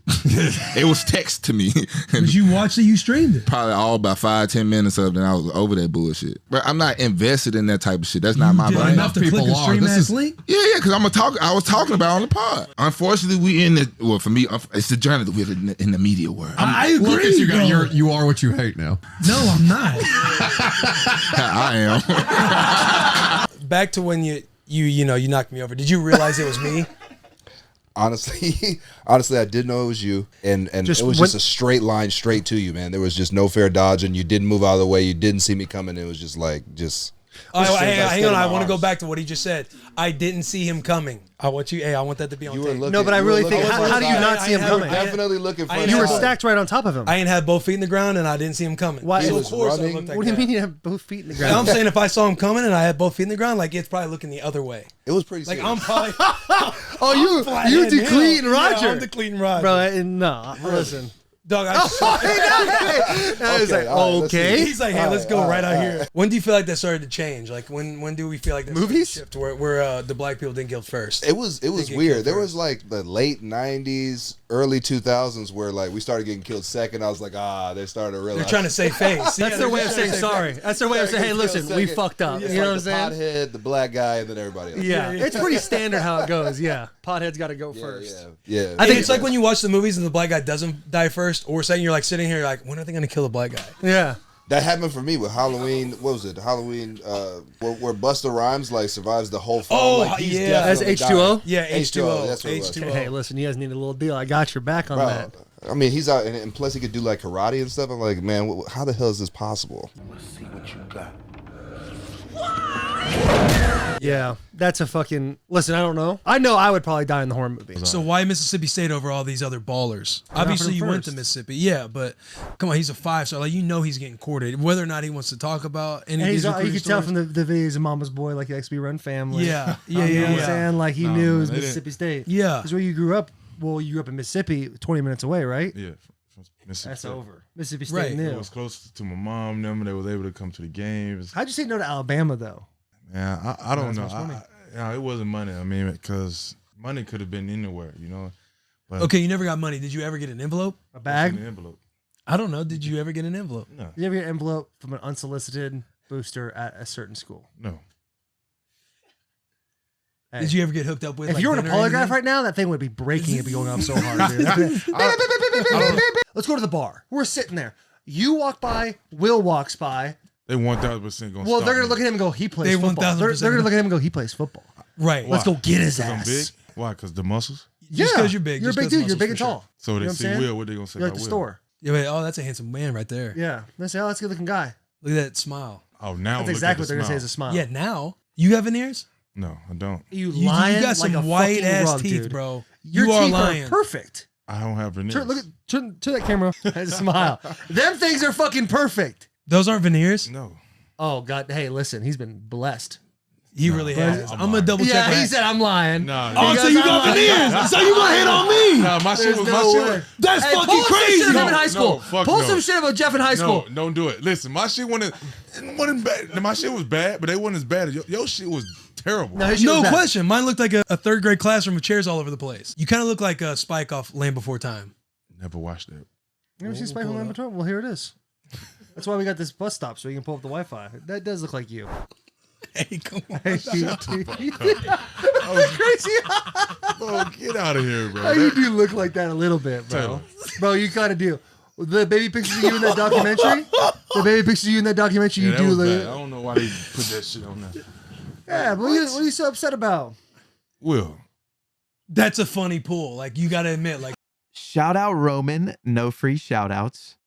It was text to me. But you watched it, you streamed it. Probably all about 5-10 minutes of it, and I was over that bullshit. But I'm not invested in that type of shit. That's not my did brain. enough to click a stream ass link? Yeah, because I was talking about it on the pod. Unfortunately, we in the, well, for me, it's the journey that we're in the media world. I agree. Look at you guys. You are what you hate now. No, I'm not. I am. Back to when you knocked me over. Did you realize it was me? Honestly, I did know it was you, and Just it was when- just a straight line straight to you, man. There was just no fair dodging. You didn't move out of the way. You didn't see me coming. It was just like Hang on. I want to go back to what he just said. I didn't see him coming. I want that to be on tape. No, but I really think, how do you not see him coming? Definitely looking for You were stacked right on top of him. I ain't had both feet in the ground, and I didn't see him coming. Why? So What of course I looked like do you that. mean you have both feet in the ground? I'm saying if I saw him coming and I had both feet in the ground, like it's probably looking the other way. It was pretty like serious. I'm probably. you decleating Roger. Yeah, I'm decleating Roger. Bro, no, listen. Dog, I was like, okay. He's like, hey, let's go right out here. When do you feel like that started to change? Like, when do we feel like that movies shift to where the black people didn't get first? It was weird. There was like the late 90s, early 2000s where like we started getting killed second. I was like, they started to realize. They're trying to save face. That's their way of saying sorry. That's their way of saying, hey, listen, we fucked up. You know what I'm saying? The pothead, the black guy, and then everybody else. Yeah, it's pretty standard how it goes. Yeah, pothead's got to go first. Yeah. I think it's like when you watch the movies and the black guy doesn't die first, or second, you're like sitting here, you're like, when are they going to kill the black guy? Yeah. That happened for me with Halloween. What was it? Halloween, where Busta Rhymes like survives the whole film. Oh, like, he's yeah. As definitely H2O? dying. Yeah, H2O. That's what it was. H2O. Hey, listen, you guys need a little deal. I got your back on Bro, that. I mean, he's out, and plus he could do like karate and stuff. I'm like, man, how the hell is this possible? Let's see what you got. Yeah, that's a fucking. Listen, I don't know. I know I would probably die in the horror movie. So why Mississippi State over all these other ballers? Obviously, you went to Mississippi, yeah, but come on, he's a 5-star. Like he's getting courted. Whether or not he wants to talk about any of And these you recruiting could tell stories. from the videos of Mama's Boy, like he likes to be run family. Yeah. You know what I'm saying? Like he knew it was man, they Mississippi State. Yeah. Because where you grew up, you grew up in Mississippi, 20 minutes away, right? Yeah, from Mississippi. That's State. over. Mississippi State Right. knew. It was close to my mom. Them, they was able to come to the games. How'd you say no to Alabama though? Yeah, I don't That's know. what's funny. It wasn't money. I mean, because money could have been anywhere, you know. But Okay, you never got money. Did you ever get an envelope? A bag? An envelope. I don't know. Did you ever get an envelope? No. Did you ever get an envelope from an unsolicited booster at a certain school? No. Hey. Did you ever get hooked up with? If like, you were in a dinner or polygraph anything? right now, that thing would be breaking. It'd be going off so hard, dude. Let's go to the bar. We're sitting there. You walk by. Will walks by. They 1,000% going to Well, they're going to look at him and go, he plays They football. 1000% They're going to look at him and go, he plays football. Right. Let's go get his 'Cause I'm ass. big? Why? Because the muscles? Just Yeah. 'cause you're big. You're a Just big 'cause dude. You're muscles big for and sure. tall. So You they know what I'm see saying? Will, what they going to say You're at about the Will? store. Yeah, wait, that's a handsome man right there. Yeah. They say, oh, that's a good looking guy. Look at that smile. Oh, now That's look exactly at what they're going to say is a smile. Yeah, now you have veneers. No, I don't. You You lying got some like a white fucking ass rug, teeth, dude. bro. Your You are teeth lying. are perfect. I don't have veneers. Turn to that camera and smile. Them things are fucking perfect. Those aren't veneers. No. Oh God! Hey, listen, he's been blessed. He really has. I'm gonna double check. Yeah, he that. said I'm lying. No. Oh, so you got veneers? So you gonna hit on me? No, my shit There's was no my way. shit. That's Hey, fucking pull some crazy. shit of him in high school. No, fuck Pull no. some shit about Jeff in high school. No, don't do it. Listen, my shit wasn't bad. My shit was bad, but they wasn't as bad as your shit was terrible. No, his shit was No bad. question. Mine looked like a third grade classroom with chairs all over the place. You kind of look like a Spike off Land Before Time. Never watched that. You ever seen We'll Spike on pull it Land up. Before Time? Well, here it is. That's why we got this bus stop so you can pull up the Wi-Fi. That does look like you. Hey, come on. Crazy. Bro, get out of here, bro. You do look like that a little bit, bro. Taylor. Bro, you kind of do. The baby pictures of you in that documentary. The baby pictures of you in that documentary. Yeah, You that do was look. bad. I don't know why they put that shit on there. Yeah, but what are you so upset about? Will. That's a funny pull. Like you got to admit, like Shout out Roman, no free shout outs.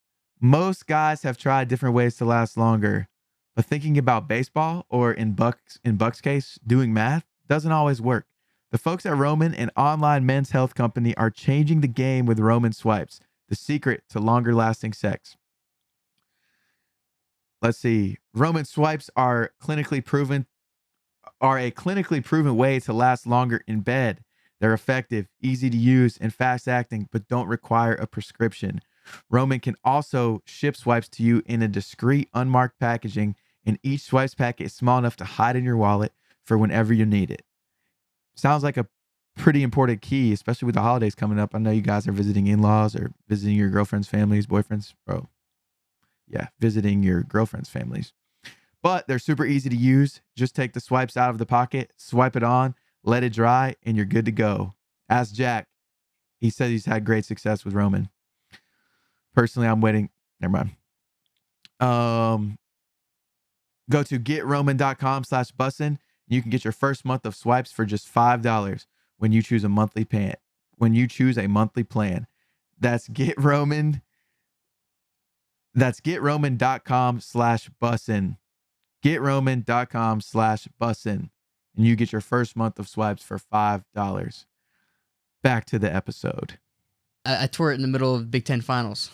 Most guys have tried different ways to last longer, but thinking about baseball, or in Buck's case, doing math, doesn't always work. The folks at Roman, an online men's health company, are changing the game with Roman swipes, the secret to longer lasting sex. Let's see. Roman swipes are a clinically proven way to last longer in bed. They're effective, easy to use, and fast acting, but don't require a prescription. Roman can also ship swipes to you in a discreet, unmarked packaging, and each swipes packet is small enough to hide in your wallet for whenever you need it. Sounds like a pretty important key, especially with the holidays coming up. I know you guys are visiting in-laws or visiting your girlfriend's families, boyfriends, bro. Yeah, visiting your girlfriend's families. But they're super easy to use. Just take the swipes out of the pocket, swipe it on, let it dry, and you're good to go. Ask Jack. He said he's had great success with Roman. Personally, I'm waiting. Never mind. Go to getroman.com/bussin. You can get your first month of swipes for just $5 when you choose a monthly plan. That's GetRoman. That's getroman.com/bussin. Getroman.com/bussin. And you get your first month of swipes for $5. Back to the episode. I tore it in the middle of Big Ten Finals.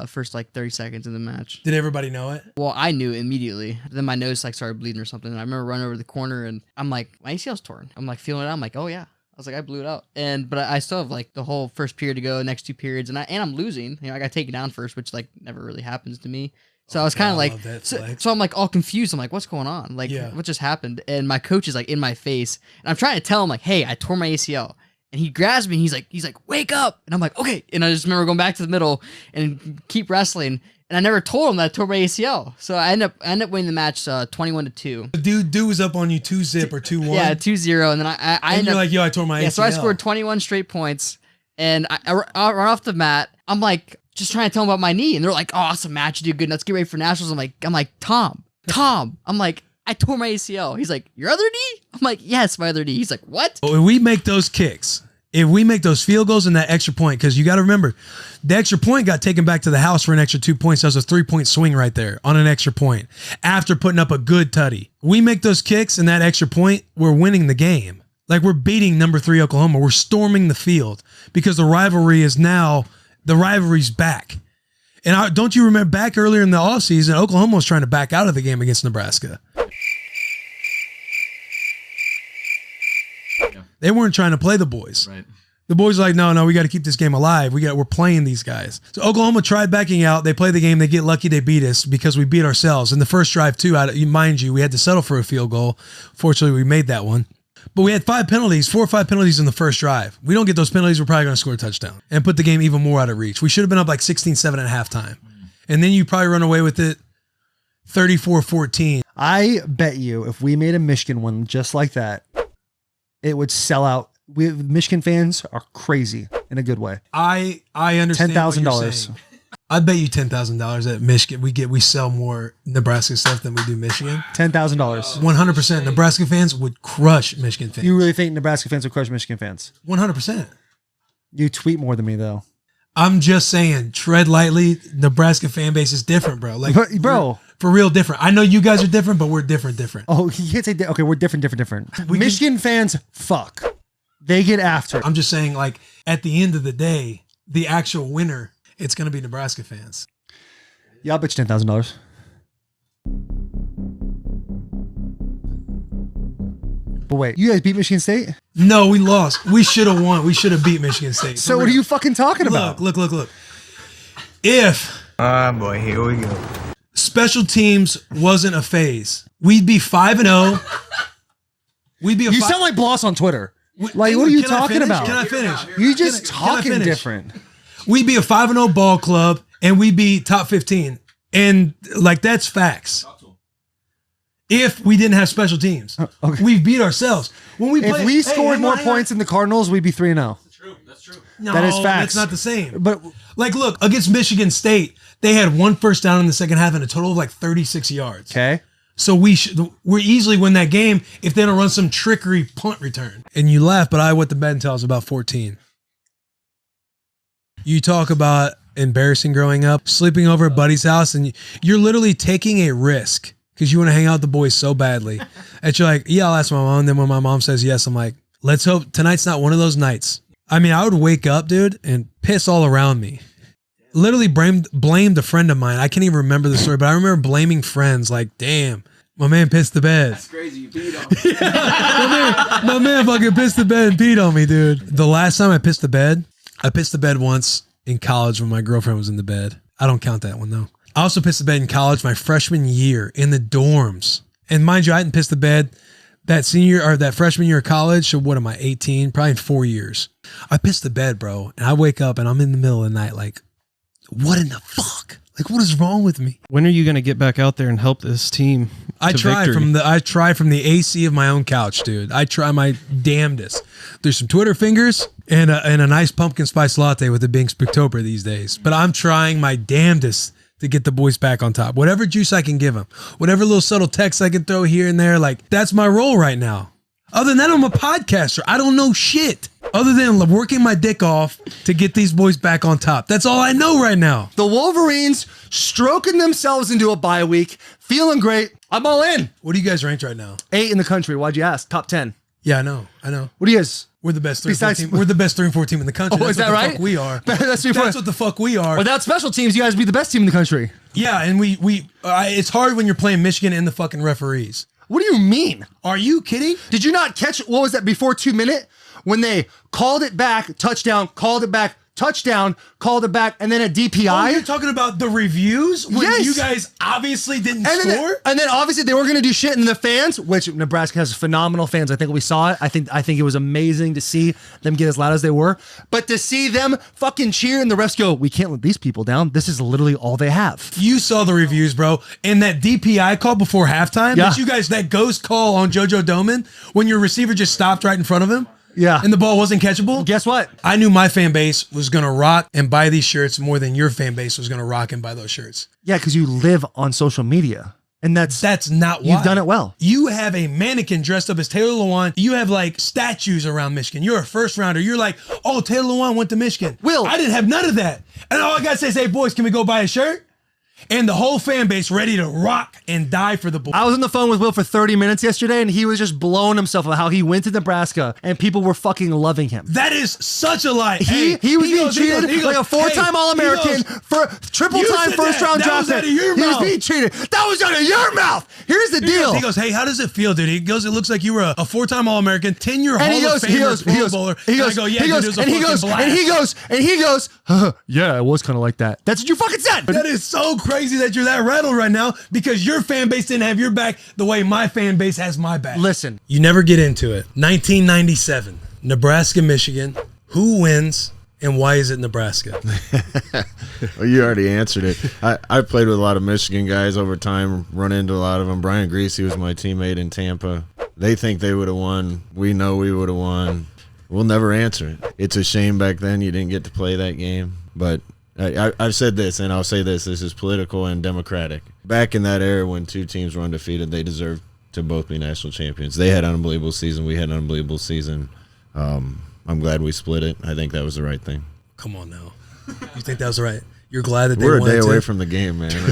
First like 30 seconds of the match. Did everybody know it? Well, I knew it immediately. Then my nose like started bleeding or something. And I remember running over the corner and I'm like, my ACL's torn. I'm like feeling it out. I'm like, oh yeah. I was like, I blew it out. But I still have like the whole first period to go, next 2 periods, and I'm losing. You know, I got taken down first, which like never really happens to me. So I was kind of like, so I'm like all confused. I'm like, what's going on? Like, what just happened? And my coach is like in my face, and I'm trying to tell him like, hey, I tore my ACL. And he grabs me. And he's like, wake up. And I'm like, okay. And I just remember going back to the middle and keep wrestling. And I never told him that I tore my ACL. So I end up winning the match 21-2. Dude was up on you 2-0 or 2-1. Yeah, 2-0. And then I and you're like, yo, I tore my ACL. Yeah, so I scored 21 straight points. And I run off the mat. I'm like, just trying to tell them about my knee. And they're like, oh, awesome match. You did good. Let's get ready for nationals. I'm like, Tom. I'm like, I tore my ACL. He's like, your other knee? I'm like, yes, my other knee. He's like, what? If we make those kicks, if we make those field goals and that extra point, because you got to remember, the extra point got taken back to the house for an extra 2 points. That was a 3-point swing right there on an extra point after putting up a good tutty. We make those kicks and that extra point, we're winning the game. Like we're beating number 3 Oklahoma. We're storming the field because the rivalry's back. And don't you remember back earlier in the offseason, Oklahoma was trying to back out of the game against Nebraska. They weren't trying to play the boys. Right. The boys were like, no, we got to keep this game alive. We're playing these guys. So Oklahoma tried backing out. They play the game. They get lucky. They beat us because we beat ourselves. In the first drive, too, mind you, we had to settle for a field goal. Fortunately, we made that one. But we had 4 or 5 penalties in the first drive. We don't get those penalties, we're probably going to score a touchdown and put the game even more out of reach. We should have been up like 16-7 at halftime. And then you probably run away with it 34-14. I bet you if we made a Michigan one just like that, it would sell out. Michigan fans are crazy in a good way. I understand $10,000. I bet you $10,000 at Michigan. We sell more Nebraska stuff than we do Michigan. $10,000. 100%. Nebraska fans would crush Michigan fans. You really think Nebraska fans would crush Michigan fans? 100%. You tweet more than me though. I'm just saying, tread lightly. Nebraska fan base is different, bro. Like, bro, for real, different. I know you guys are different, but we're different. Oh, you can't say okay. We're different. Michigan fans, fuck. They get after. I'm just saying, like, at the end of the day, the actual winner, it's gonna be Nebraska fans. Yeah, I'll bet you $10,000. But wait, you guys beat Michigan State? No, we lost. We should have won. We should have beat Michigan State. So what are you fucking talking about? Look. If boy, here we go. Special teams wasn't a phase, we'd be 5-0. We'd be. You sound like Bloss on Twitter. Like, what are you talking about? Can I finish? You just talking different. We'd be a 5-0 ball club, and we'd be top 15, and like that's facts. If we didn't have special teams, we beat ourselves. When we if we scored more points than the Cardinals, we'd be 3-0. That's true. No, that is facts. That's not the same. But like, look, against Michigan State, they had 1 first down in the second half and a total of like 36 yards. Okay. So we easily win that game if they don't run some trickery punt return. And you laugh, but I went to bed until I was about 14. You talk about embarrassing growing up, sleeping over at buddy's house, and you're literally taking a risk because you want to hang out with the boys so badly. And you're like, yeah, I'll ask my mom. And then when my mom says yes, I'm like, let's hope tonight's not one of those nights. I mean, I would wake up, dude, and piss all around me. literally blamed a friend of mine. I can't even remember the story, but I remember blaming friends. Like, damn, my man pissed the bed. That's crazy. You peed on me. my man fucking pissed the bed and peed on me, dude. The last time I pissed the bed once in college when my girlfriend was in the bed. I don't count that one though. I also pissed the bed in college my freshman year in the dorms. And mind you, I hadn't pissed the bed that freshman year of college. So what am I, 18? Probably in 4 years. I pissed the bed, bro. And I wake up and I'm in the middle of the night like, what in the fuck? Like, what is wrong with me? When are you going to get back out there and help this team? I try from the AC of my own couch, dude. I try my damnedest. There's some Twitter fingers and a nice pumpkin spice latte with it being Spooktober these days. But I'm trying my damnedest to get the boys back on top. Whatever juice I can give them, whatever little subtle text I can throw here and there, like that's my role right now. Other than that, I'm a podcaster. I don't know shit other than working my dick off to get these boys back on top. That's all I know right now. The Wolverines stroking themselves into a bye week, feeling great. I'm all in. What do you guys rank right now? 8 in the country. Why'd you ask? Top 10. Yeah, I know. What do you guys? We're the best 3-4 team. We're the best 3-4 team in the country. Oh, That's is that what the right? fuck we are. That's what the fuck we are. Without special teams, you guys would be the best team in the country. Yeah, and it's hard when you're playing Michigan and the fucking referees. What do you mean? Are you kidding? Did you not catch, what was that, before 2 minute? When they called it back, touchdown, called it back, touchdown, called it back, and then a DPI? Oh, you're talking about the reviews? When yes. You guys obviously didn't score? And then obviously they weren't going to do shit, and the fans, which Nebraska has phenomenal fans. I think we saw it. I think it was amazing to see them get as loud as they were. But to see them fucking cheer and the refs go, we can't let these people down. This is literally all they have. You saw the reviews, bro. And that DPI call before halftime, that ghost call on JoJo Doman, when your receiver just stopped right in front of him. Yeah. And the ball wasn't catchable. Guess what? I knew my fan base was going to rock and buy these shirts more than your fan base was going to rock and buy those shirts. Yeah, because you live on social media. And that's not why. You've done it well. You have a mannequin dressed up as Taylor Lewan. You have like statues around Michigan. You're a first rounder. You're like, oh, Taylor Lewan went to Michigan. Will. I didn't have none of that. And all I got to say is, hey, boys, can we go buy a shirt? And the whole fan base ready to rock and die for the boys. I was on the phone with Will for 30 minutes yesterday, and he was just blowing himself about how he went to Nebraska and people were fucking loving him. That is such a lie. He was being treated like a 4-time All-American, for triple-time first-round draft pick. He was being treated. That was out of your mouth. Here's the deal. He goes, hey, how does it feel, dude? He goes, it looks like you were a 4-time All-American, 10-year Hall of Famer, Pro Bowler. He goes, yeah, it was kind of like that. That's what you fucking said. That is so crazy that you're that rattled right now because your fan base didn't have your back the way my fan base has my back. Listen. You never get into it. 1997, Nebraska, Michigan. Who wins and why is it Nebraska? Well, you already answered it. I played with a lot of Michigan guys over time, run into a lot of them. Brian Greasy was my teammate in Tampa. They think they would have won. We know we would have won. We'll never answer it. It's a shame back then you didn't get to play that game, but I've said this, and I'll say this is political and democratic. Back in that era when two teams were undefeated, they deserved to both be national champions. They had an unbelievable season. We had an unbelievable season. I'm glad we split it. I think that was the right thing. Come on now. You think that was right? You're glad that they We're won a day too? away from the game, man. Scott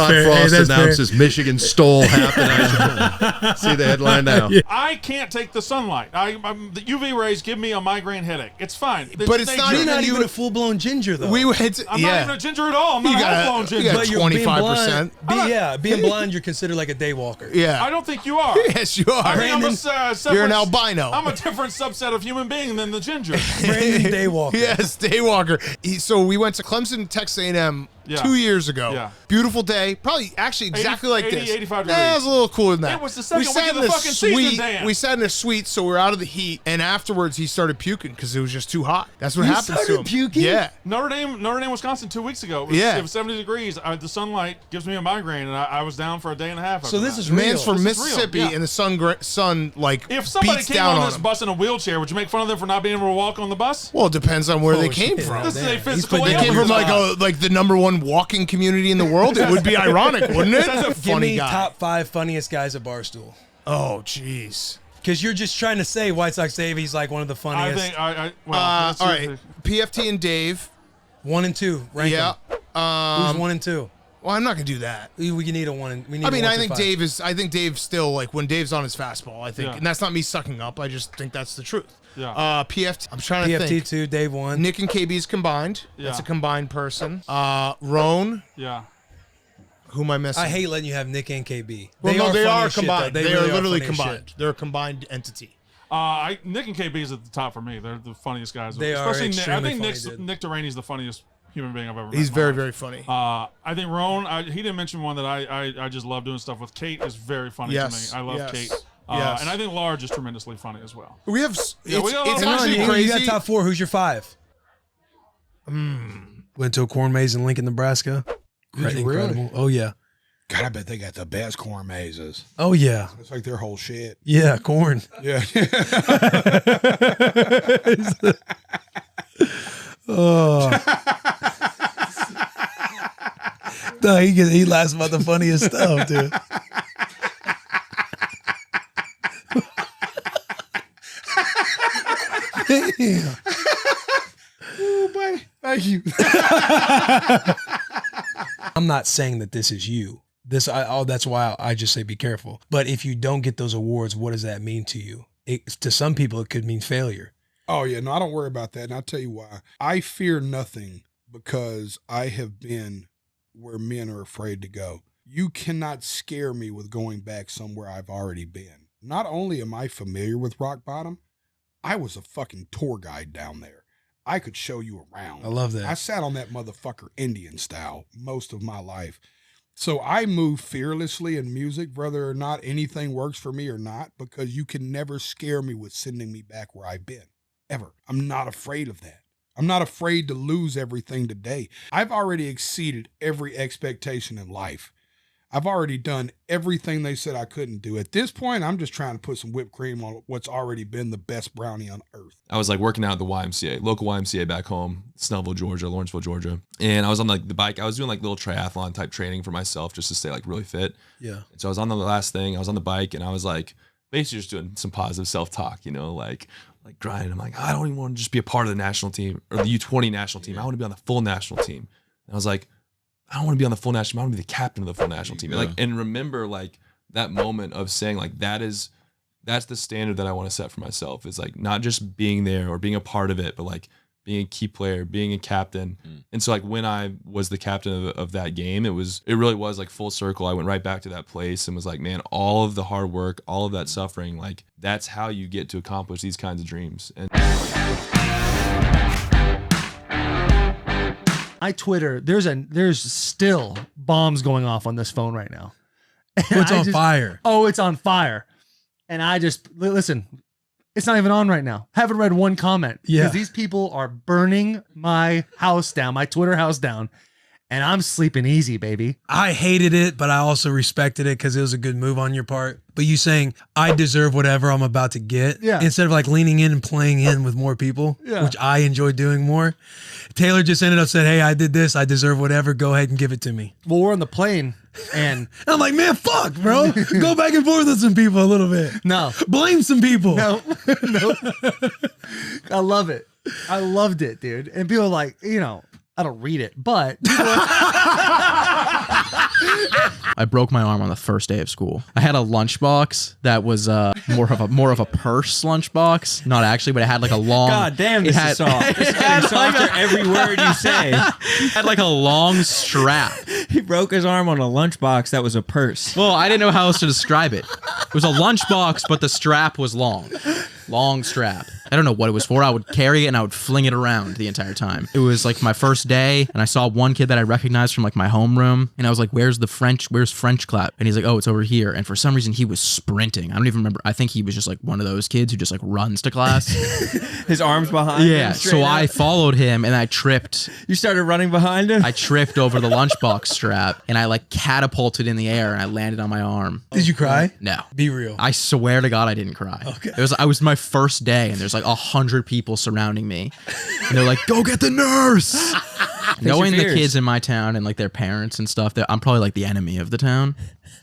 fair. Frost Hey, announces Michigan stole half the national. See the headline now. I can't take the sunlight. The UV rays give me a migraine headache. It's fine. But it's not even a full-blown ginger, though. I'm not even a ginger at all. I'm not a full-blown ginger. But you're 25%. Being blind, you're considered like a day walker. I don't think you are. Yes, you are. I think I'm a separate, you're an albino. I'm a different subset of human being than the ginger. Brandon day walker. Yes, day walker. So we went to Clemson, Texas A&M 2 years ago. Yeah. Beautiful day. Probably actually exactly 80, like this. 85 Nah, it was a little cooler than that. It was the second week of the fucking season, Dan. We sat in a suite, so we're out of the heat. And afterwards, he started puking because it was just too hot. That's what happens to him. Puking? Yeah. Notre Dame, Wisconsin 2 weeks ago. It was 70 degrees. The sunlight gives me a migraine, and I was down for a day and a half. So this is man's real. from Mississippi, and the sun like if somebody beats came down on on this him. bus in a wheelchair, would you make fun of them for not being able to walk on the bus? Well, it depends on where they came from. This is a physical. They came from like the #1 walking community in the world. It would be ironic, wouldn't it? That's a Give funny me guy. top 5 funniest guys at Barstool. Oh, jeez. Because you're just trying to say White Sox Dave, he's like one of the funniest. Well, all right. PFT and Dave. 1 and 2. Rank them. Who's 1 and 2? Well, I'm not gonna do that. We need a one. We need. I mean, I think Dave's still like when Dave's on his fastball. I think, and that's not me sucking up. I just think that's the truth. Yeah. PFT. I'm trying to think. PFT 2, Dave 1. Nick and KB's combined. Yeah. That's a combined person. Rone. Yeah. Who am I missing? I hate letting you have Nick and KB. Well, they are funny as shit, combined. though. They are really literally funny as combined. shit. They're a combined entity. Nick and KB is at the top for me. They're the funniest guys. They are Especially Nick. I extremely think funny, dude. Nick Delaney's the funniest human being I've ever met. He's in my very, life. very funny. I think Rone, he didn't mention one that I just love doing stuff with. Kate is very funny Yes. to me. I love Yes. Kate. Yes. And I think Large is tremendously funny as well. We have. Yeah, we got a lot It's of actually funny. crazy. You got top 4. Who's your 5? Went to a corn maze in Lincoln, Nebraska. Did you Incredible. really? Oh yeah. God, I bet they got the best corn mazes. Oh yeah. It's like their whole shit. Yeah, corn. Yeah. Oh. No, he laughs about the funniest stuff, dude. Damn. Oh, buddy. Thank you. I'm not saying that this is you. That's why I just say be careful. But if you don't get those awards, what does that mean to you? To some people, it could mean failure. Oh, yeah. No, I don't worry about that. And I'll tell you why. I fear nothing because I have been where men are afraid to go. You cannot scare me with going back somewhere I've already been. Not only am I familiar with rock bottom, I was a fucking tour guide down there. I could show you around. I love that. I sat on that motherfucker Indian style most of my life. So I move fearlessly in music, whether or not anything works for me or not, because you can never scare me with sending me back where I've been, ever. I'm not afraid of that. I'm not afraid to lose everything today. I've already exceeded every expectation in life. I've already done everything they said I couldn't do. At this point, I'm just trying to put some whipped cream on what's already been the best brownie on earth. I was like working out at the YMCA, local YMCA back home, Snellville, Georgia, Lawrenceville, Georgia. And I was on like the bike. I was doing like little triathlon type training for myself just to stay like really fit. Yeah. And so I was on the last thing. I was on the bike and I was like basically just doing some positive self-talk, you know, like grinding. I'm like, I don't even want to just be a part of the national team or the U20 national team. I want to be on the full national team. And I was like, I don't want to be on the full national team. I want to be the captain of the full national team. And and remember like that moment of saying like, that's the standard that I want to set for myself, is like not just being there or being a part of it, but like being a key player, being a captain. And so like when I was the captain of that game, it really was like full circle. I went right back to that place and was like, man, all of the hard work, all of that suffering, like that's how you get to accomplish these kinds of dreams. And I Twitter, there's still bombs going off on this phone right now. Oh, it's on fire. Oh, it's on fire. And I just, listen, it's not even on right now. Haven't read one comment. Yeah. Because these people are burning my house down, my Twitter house down. And I'm sleeping easy, baby. I hated it, but I also respected it because it was a good move on your part. But you saying, I deserve whatever I'm about to get, instead of like leaning in and playing in with more people, which I enjoy doing more. Taylor just ended up saying, hey, I did this. I deserve whatever. Go ahead and give it to me. Well, we're on the plane and I'm like, man, fuck, bro. Go back and forth with some people a little bit. No. Blame some people. No. I love it. I loved it, dude. And people are like, you know, I don't read it, but I broke my arm on the first day of school. I had a lunchbox that was more of a purse lunchbox, not actually, but it had like a long. God damn, this is soft. This is getting softer every word you say. It had like a long strap. He broke his arm on a lunchbox that was a purse. Well, I didn't know how else to describe it. It was a lunchbox, but the strap was long. Long strap. I don't know what it was for. I would carry it and I would fling it around the entire time. It was like my first day and I saw one kid that I recognized from like my homeroom and I was like, where's French clap? And he's like, oh, it's over here. And for some reason he was sprinting. I don't even remember. I think he was just like one of those kids who just like runs to class. His arms behind him. Yeah. So I followed him and I tripped. You started running behind him? I tripped over the lunchbox strap and I like catapulted in the air and I landed on my arm. Did you cry? No. Be real. I swear to God I didn't cry. Okay. I was my first day and there's like 100 people surrounding me and they're like, go get the nurse. Knowing the kids in my town and like their parents and stuff, I'm probably like the enemy of the town.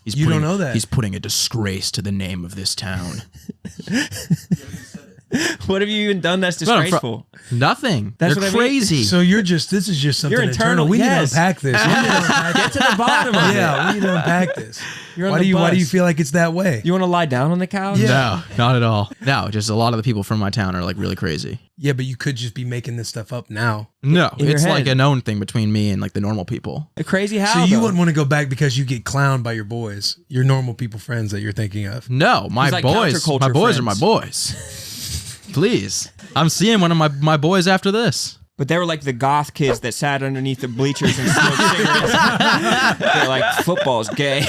You don't know that. He's putting a disgrace to the name of this town. What have you even done that's disgraceful? Nothing. That's They're what I mean. crazy. So this is just something You're internal. internal, We yes. need to unpack this. Get to the bottom of it. Yeah, we need to unpack this. You're on Why the do you bus. feel like it's that way? You want to lie down on the couch? No, not at all. No, just a lot of the people from my town are like really crazy. Yeah, but you could just be making this stuff up now. No, In your it's like head. a known thing between me and like the normal people. Crazy how? So you though? wouldn't want to go back because you get clowned by your boys, your normal people friends that you're thinking of. No, my He's like boys. My counterculture boys are my friends. boys. Please, I'm seeing one of my boys after this. But they were like the goth kids that sat underneath the bleachers and smoked cigarettes. They're like, football's gay.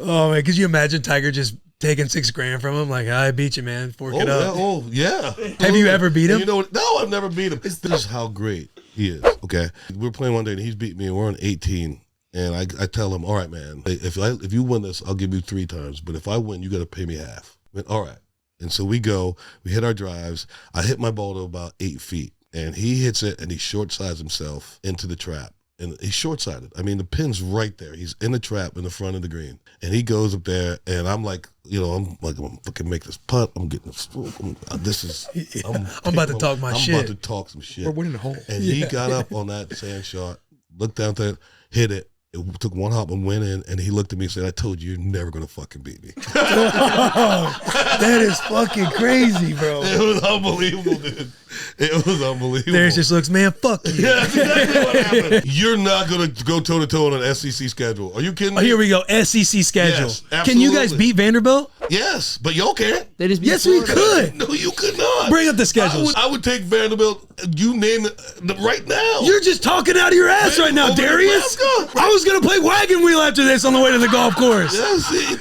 Oh man, could you imagine Tiger just taking $6,000 from him? Like, I beat you, man. Fork it up. Yeah. Have you ever beat him? You know, no, I've never beat him. This is how great he is. Okay, we were playing one day and he's beat me, and we're on 18. And I tell him, all right, man, if you win this, I'll give you 3 times. But if I win, you got to pay me half. I went, all right. And so we hit our drives. I hit my ball to about 8 feet, and he hits it, and he short-sides himself into the trap. And he's short-sided. I mean, the pin's right there. He's in the trap in the front of the green. And he goes up there, and I'm like, I'm fucking make this putt. I'm getting I'm about to talk my shit. I'm about to talk some shit. We're winning the hole. And he got up on that sand shot, looked down there, hit it. It took one hop and went in, and he looked at me and said, I told you you're never going to fucking beat me. That is fucking crazy, bro. It was unbelievable, dude. It was unbelievable. There's just looks, man, fuck you. Yeah, that's exactly what happened. You're not going to go toe-to-toe on an SEC schedule. Are you kidding me? Oh, here we go. SEC schedule. Yes, Can you guys absolutely. beat Vanderbilt? Yes, but y'all can't. Yes, we could. No, you could not. Bring up the schedules. I would take Vanderbilt. You name it right now. You're just talking out of your ass right now, Over Darius. Nebraska. I was going to play wagon wheel after this on the way to the golf course.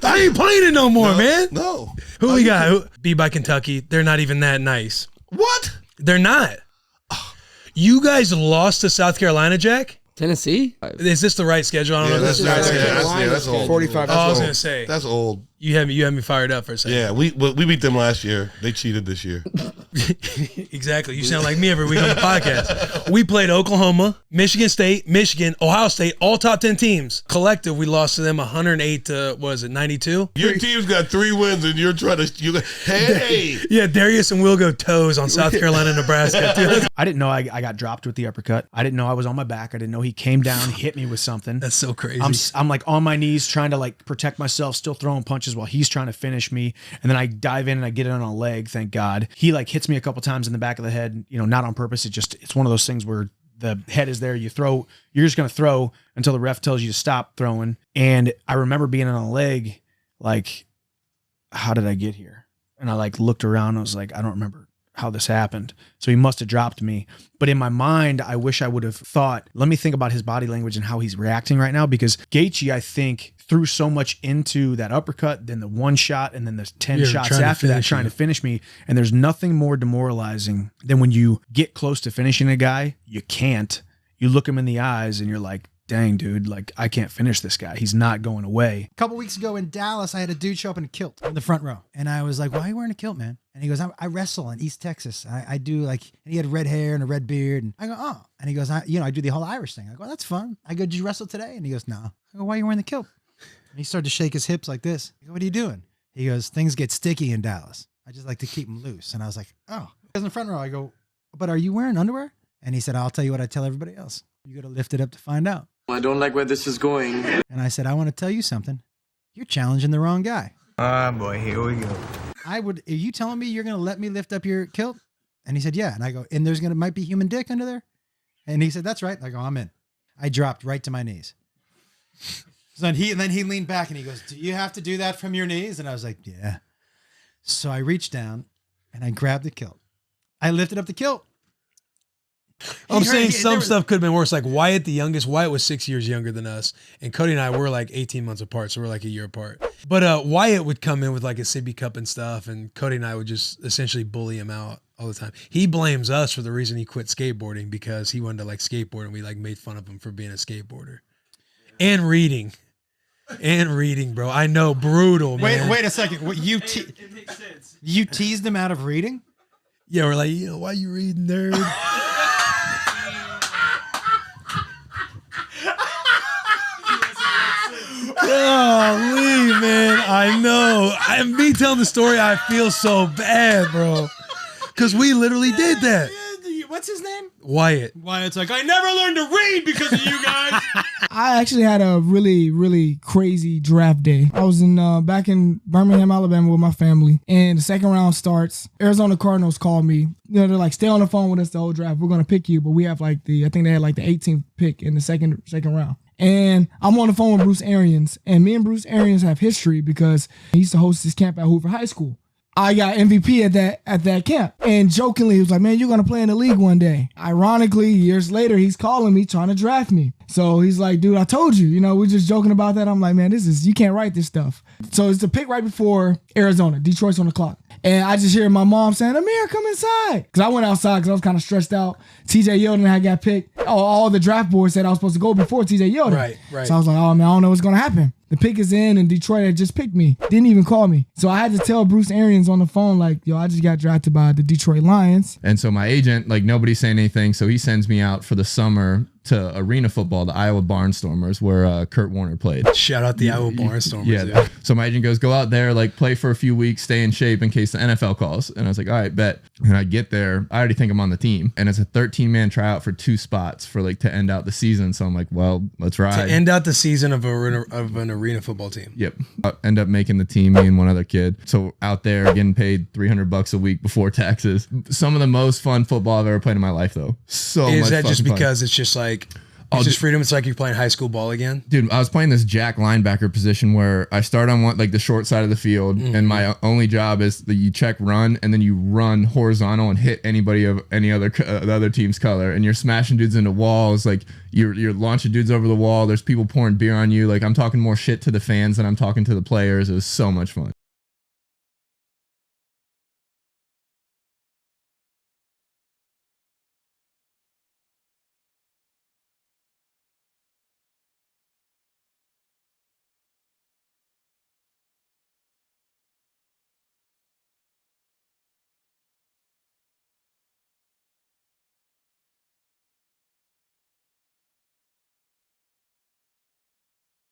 I ain't playing it no more, man. No. Who we got? Beat by Kentucky. They're not even that nice. What? They're not. You guys lost to South Carolina, Jack? Tennessee? Is this the right schedule? I don't know. That's old. 45. I was going to say. That's old. You had me fired up for a second. Yeah, we beat them last year. They cheated this year. Exactly. You sound like me every week on the podcast. We played Oklahoma, Michigan State, Michigan, Ohio State, all top 10 teams. Collective, we lost to them 108 to, 92? Your team's got 3 wins, and you're trying to. Hey. Yeah, Darius and Will go toes on South Carolina, Nebraska. Dude. I didn't know I got dropped with the uppercut. I didn't know I was on my back. I didn't know he came down, hit me with something. That's so crazy. I'm like on my knees trying to like protect myself, still throwing punches while he's trying to finish me. And then I dive in and I get it on a leg, thank God. He like hits me a couple times in the back of the head, not on purpose. It's one of those things where the head is there, you're just going to throw until the ref tells you to stop throwing. And I remember being on a leg, like, how did I get here? And I like looked around and I was like, I don't remember how this happened. So he must have dropped me. But in my mind, I wish I would have thought, let me think about his body language and how he's reacting right now, because Gaethje, I think, threw so much into that uppercut, then the one shot, and then the 10 shots after that trying to finish me. And there's nothing more demoralizing than when you get close to finishing a guy, you can't. You look him in the eyes and you're like, dang, dude, like, I can't finish this guy. He's not going away. A couple weeks ago in Dallas, I had a dude show up in a kilt in the front row. And I was like, why are you wearing a kilt, man? And he goes, I wrestle in East Texas. I do like, and he had red hair and a red beard. And I go, oh. And he goes, I do the whole Irish thing. I go, that's fun. I go, did you wrestle today? And he goes, no. I go, why are you wearing the kilt? And he started to shake his hips like this. I go, what are you doing? He goes, things get sticky in Dallas. I just like to keep them loose. And I was like, oh. He was in the front row. I go, but are you wearing underwear? And he said, I'll tell you what I tell everybody else. You got to lift it up to find out. I don't like where this is going. And I said, I want to tell you something. You're challenging the wrong guy. Ah, boy, here we go. Are you telling me you're going to let me lift up your kilt? And he said, yeah. And I go, and there's might be human dick under there? And he said, that's right. I go, I'm in. I dropped right to my knees. So then he leaned back and he goes, do you have to do that from your knees? And I was like, yeah. So I reached down and I grabbed the kilt. I lifted up the kilt. I'm saying some stuff could have been worse. Like Wyatt, the youngest. Wyatt was 6 years younger than us, and Cody and I were like 18 months apart, so we're like a year apart. But Wyatt would come in with like a sippy cup and stuff, and Cody and I would just essentially bully him out all the time. He blames us for the reason he quit skateboarding, because he wanted to like skateboard, and we like made fun of him for being a skateboarder and reading. Bro. I know, brutal, man. Wait a second. What, you teased him out of reading? Yeah, we're like, why you reading, nerd? Golly, man, I know. bro. Me telling the story, I feel so bad, bro. Because we literally did that. What's his name? Wyatt. Wyatt's like, I never learned to read because of you guys. I actually had a really, really crazy draft day. I was in back in Birmingham, Alabama with my family, and the second round starts. Arizona Cardinals called me. You know, they're like, stay on the phone with us the whole draft. We're gonna pick you, but we have like I think they had like the 18th pick in the second round. And I'm on the phone with Bruce Arians, and me and Bruce Arians have history because he used to host this camp at Hoover High School. I got MVP at that camp. And jokingly, he was like, man, you're going to play in the league one day. Ironically, years later, he's calling me trying to draft me. So he's like, dude, I told you, you know, we're just joking about that. I'm like, man, you can't write this stuff. So it's the pick right before Arizona. Detroit's on the clock. And I just hear my mom saying, Amir, come inside. Because I went outside because I was kind of stressed out. TJ Yeldon had got picked. All the draft boards said I was supposed to go before TJ Yeldon. Right. So I was like, oh, man, I don't know what's going to happen. The pick is in, and Detroit had just picked me. Didn't even call me. So I had to tell Bruce Arians on the phone, like, yo, I just got drafted by the Detroit Lions. And so my agent, like, nobody's saying anything. So he sends me out for the summer to arena football, the Iowa Barnstormers, where Kurt Warner played. Shout out the Iowa Barnstormers. Yeah. So my agent goes, go out there, like, play for a few weeks, stay in shape in case the NFL calls. And I was like, all right, bet. And I get there. I already think I'm on the team. And it's a 13-man tryout for 2 spots for, like, to end out the season. So I'm like, well, let's ride. To end out the season of an arena football team. Yep. I end up making the team, me and one other kid. So out there getting paid $300 a week before taxes. Some of the most fun football I've ever played in my life, though. Is that just because it's just like... It's just freedom. It's like you're playing high school ball again. Dude, I was playing this jack linebacker position where I start on one, like the short side of the field, and my only job is that you check run, and then you run horizontal and hit anybody of any other the other team's color, and you're smashing dudes into walls, like you're launching dudes over the wall. There's people pouring beer on you. Like I'm talking more shit to the fans than I'm talking to the players. It was so much fun.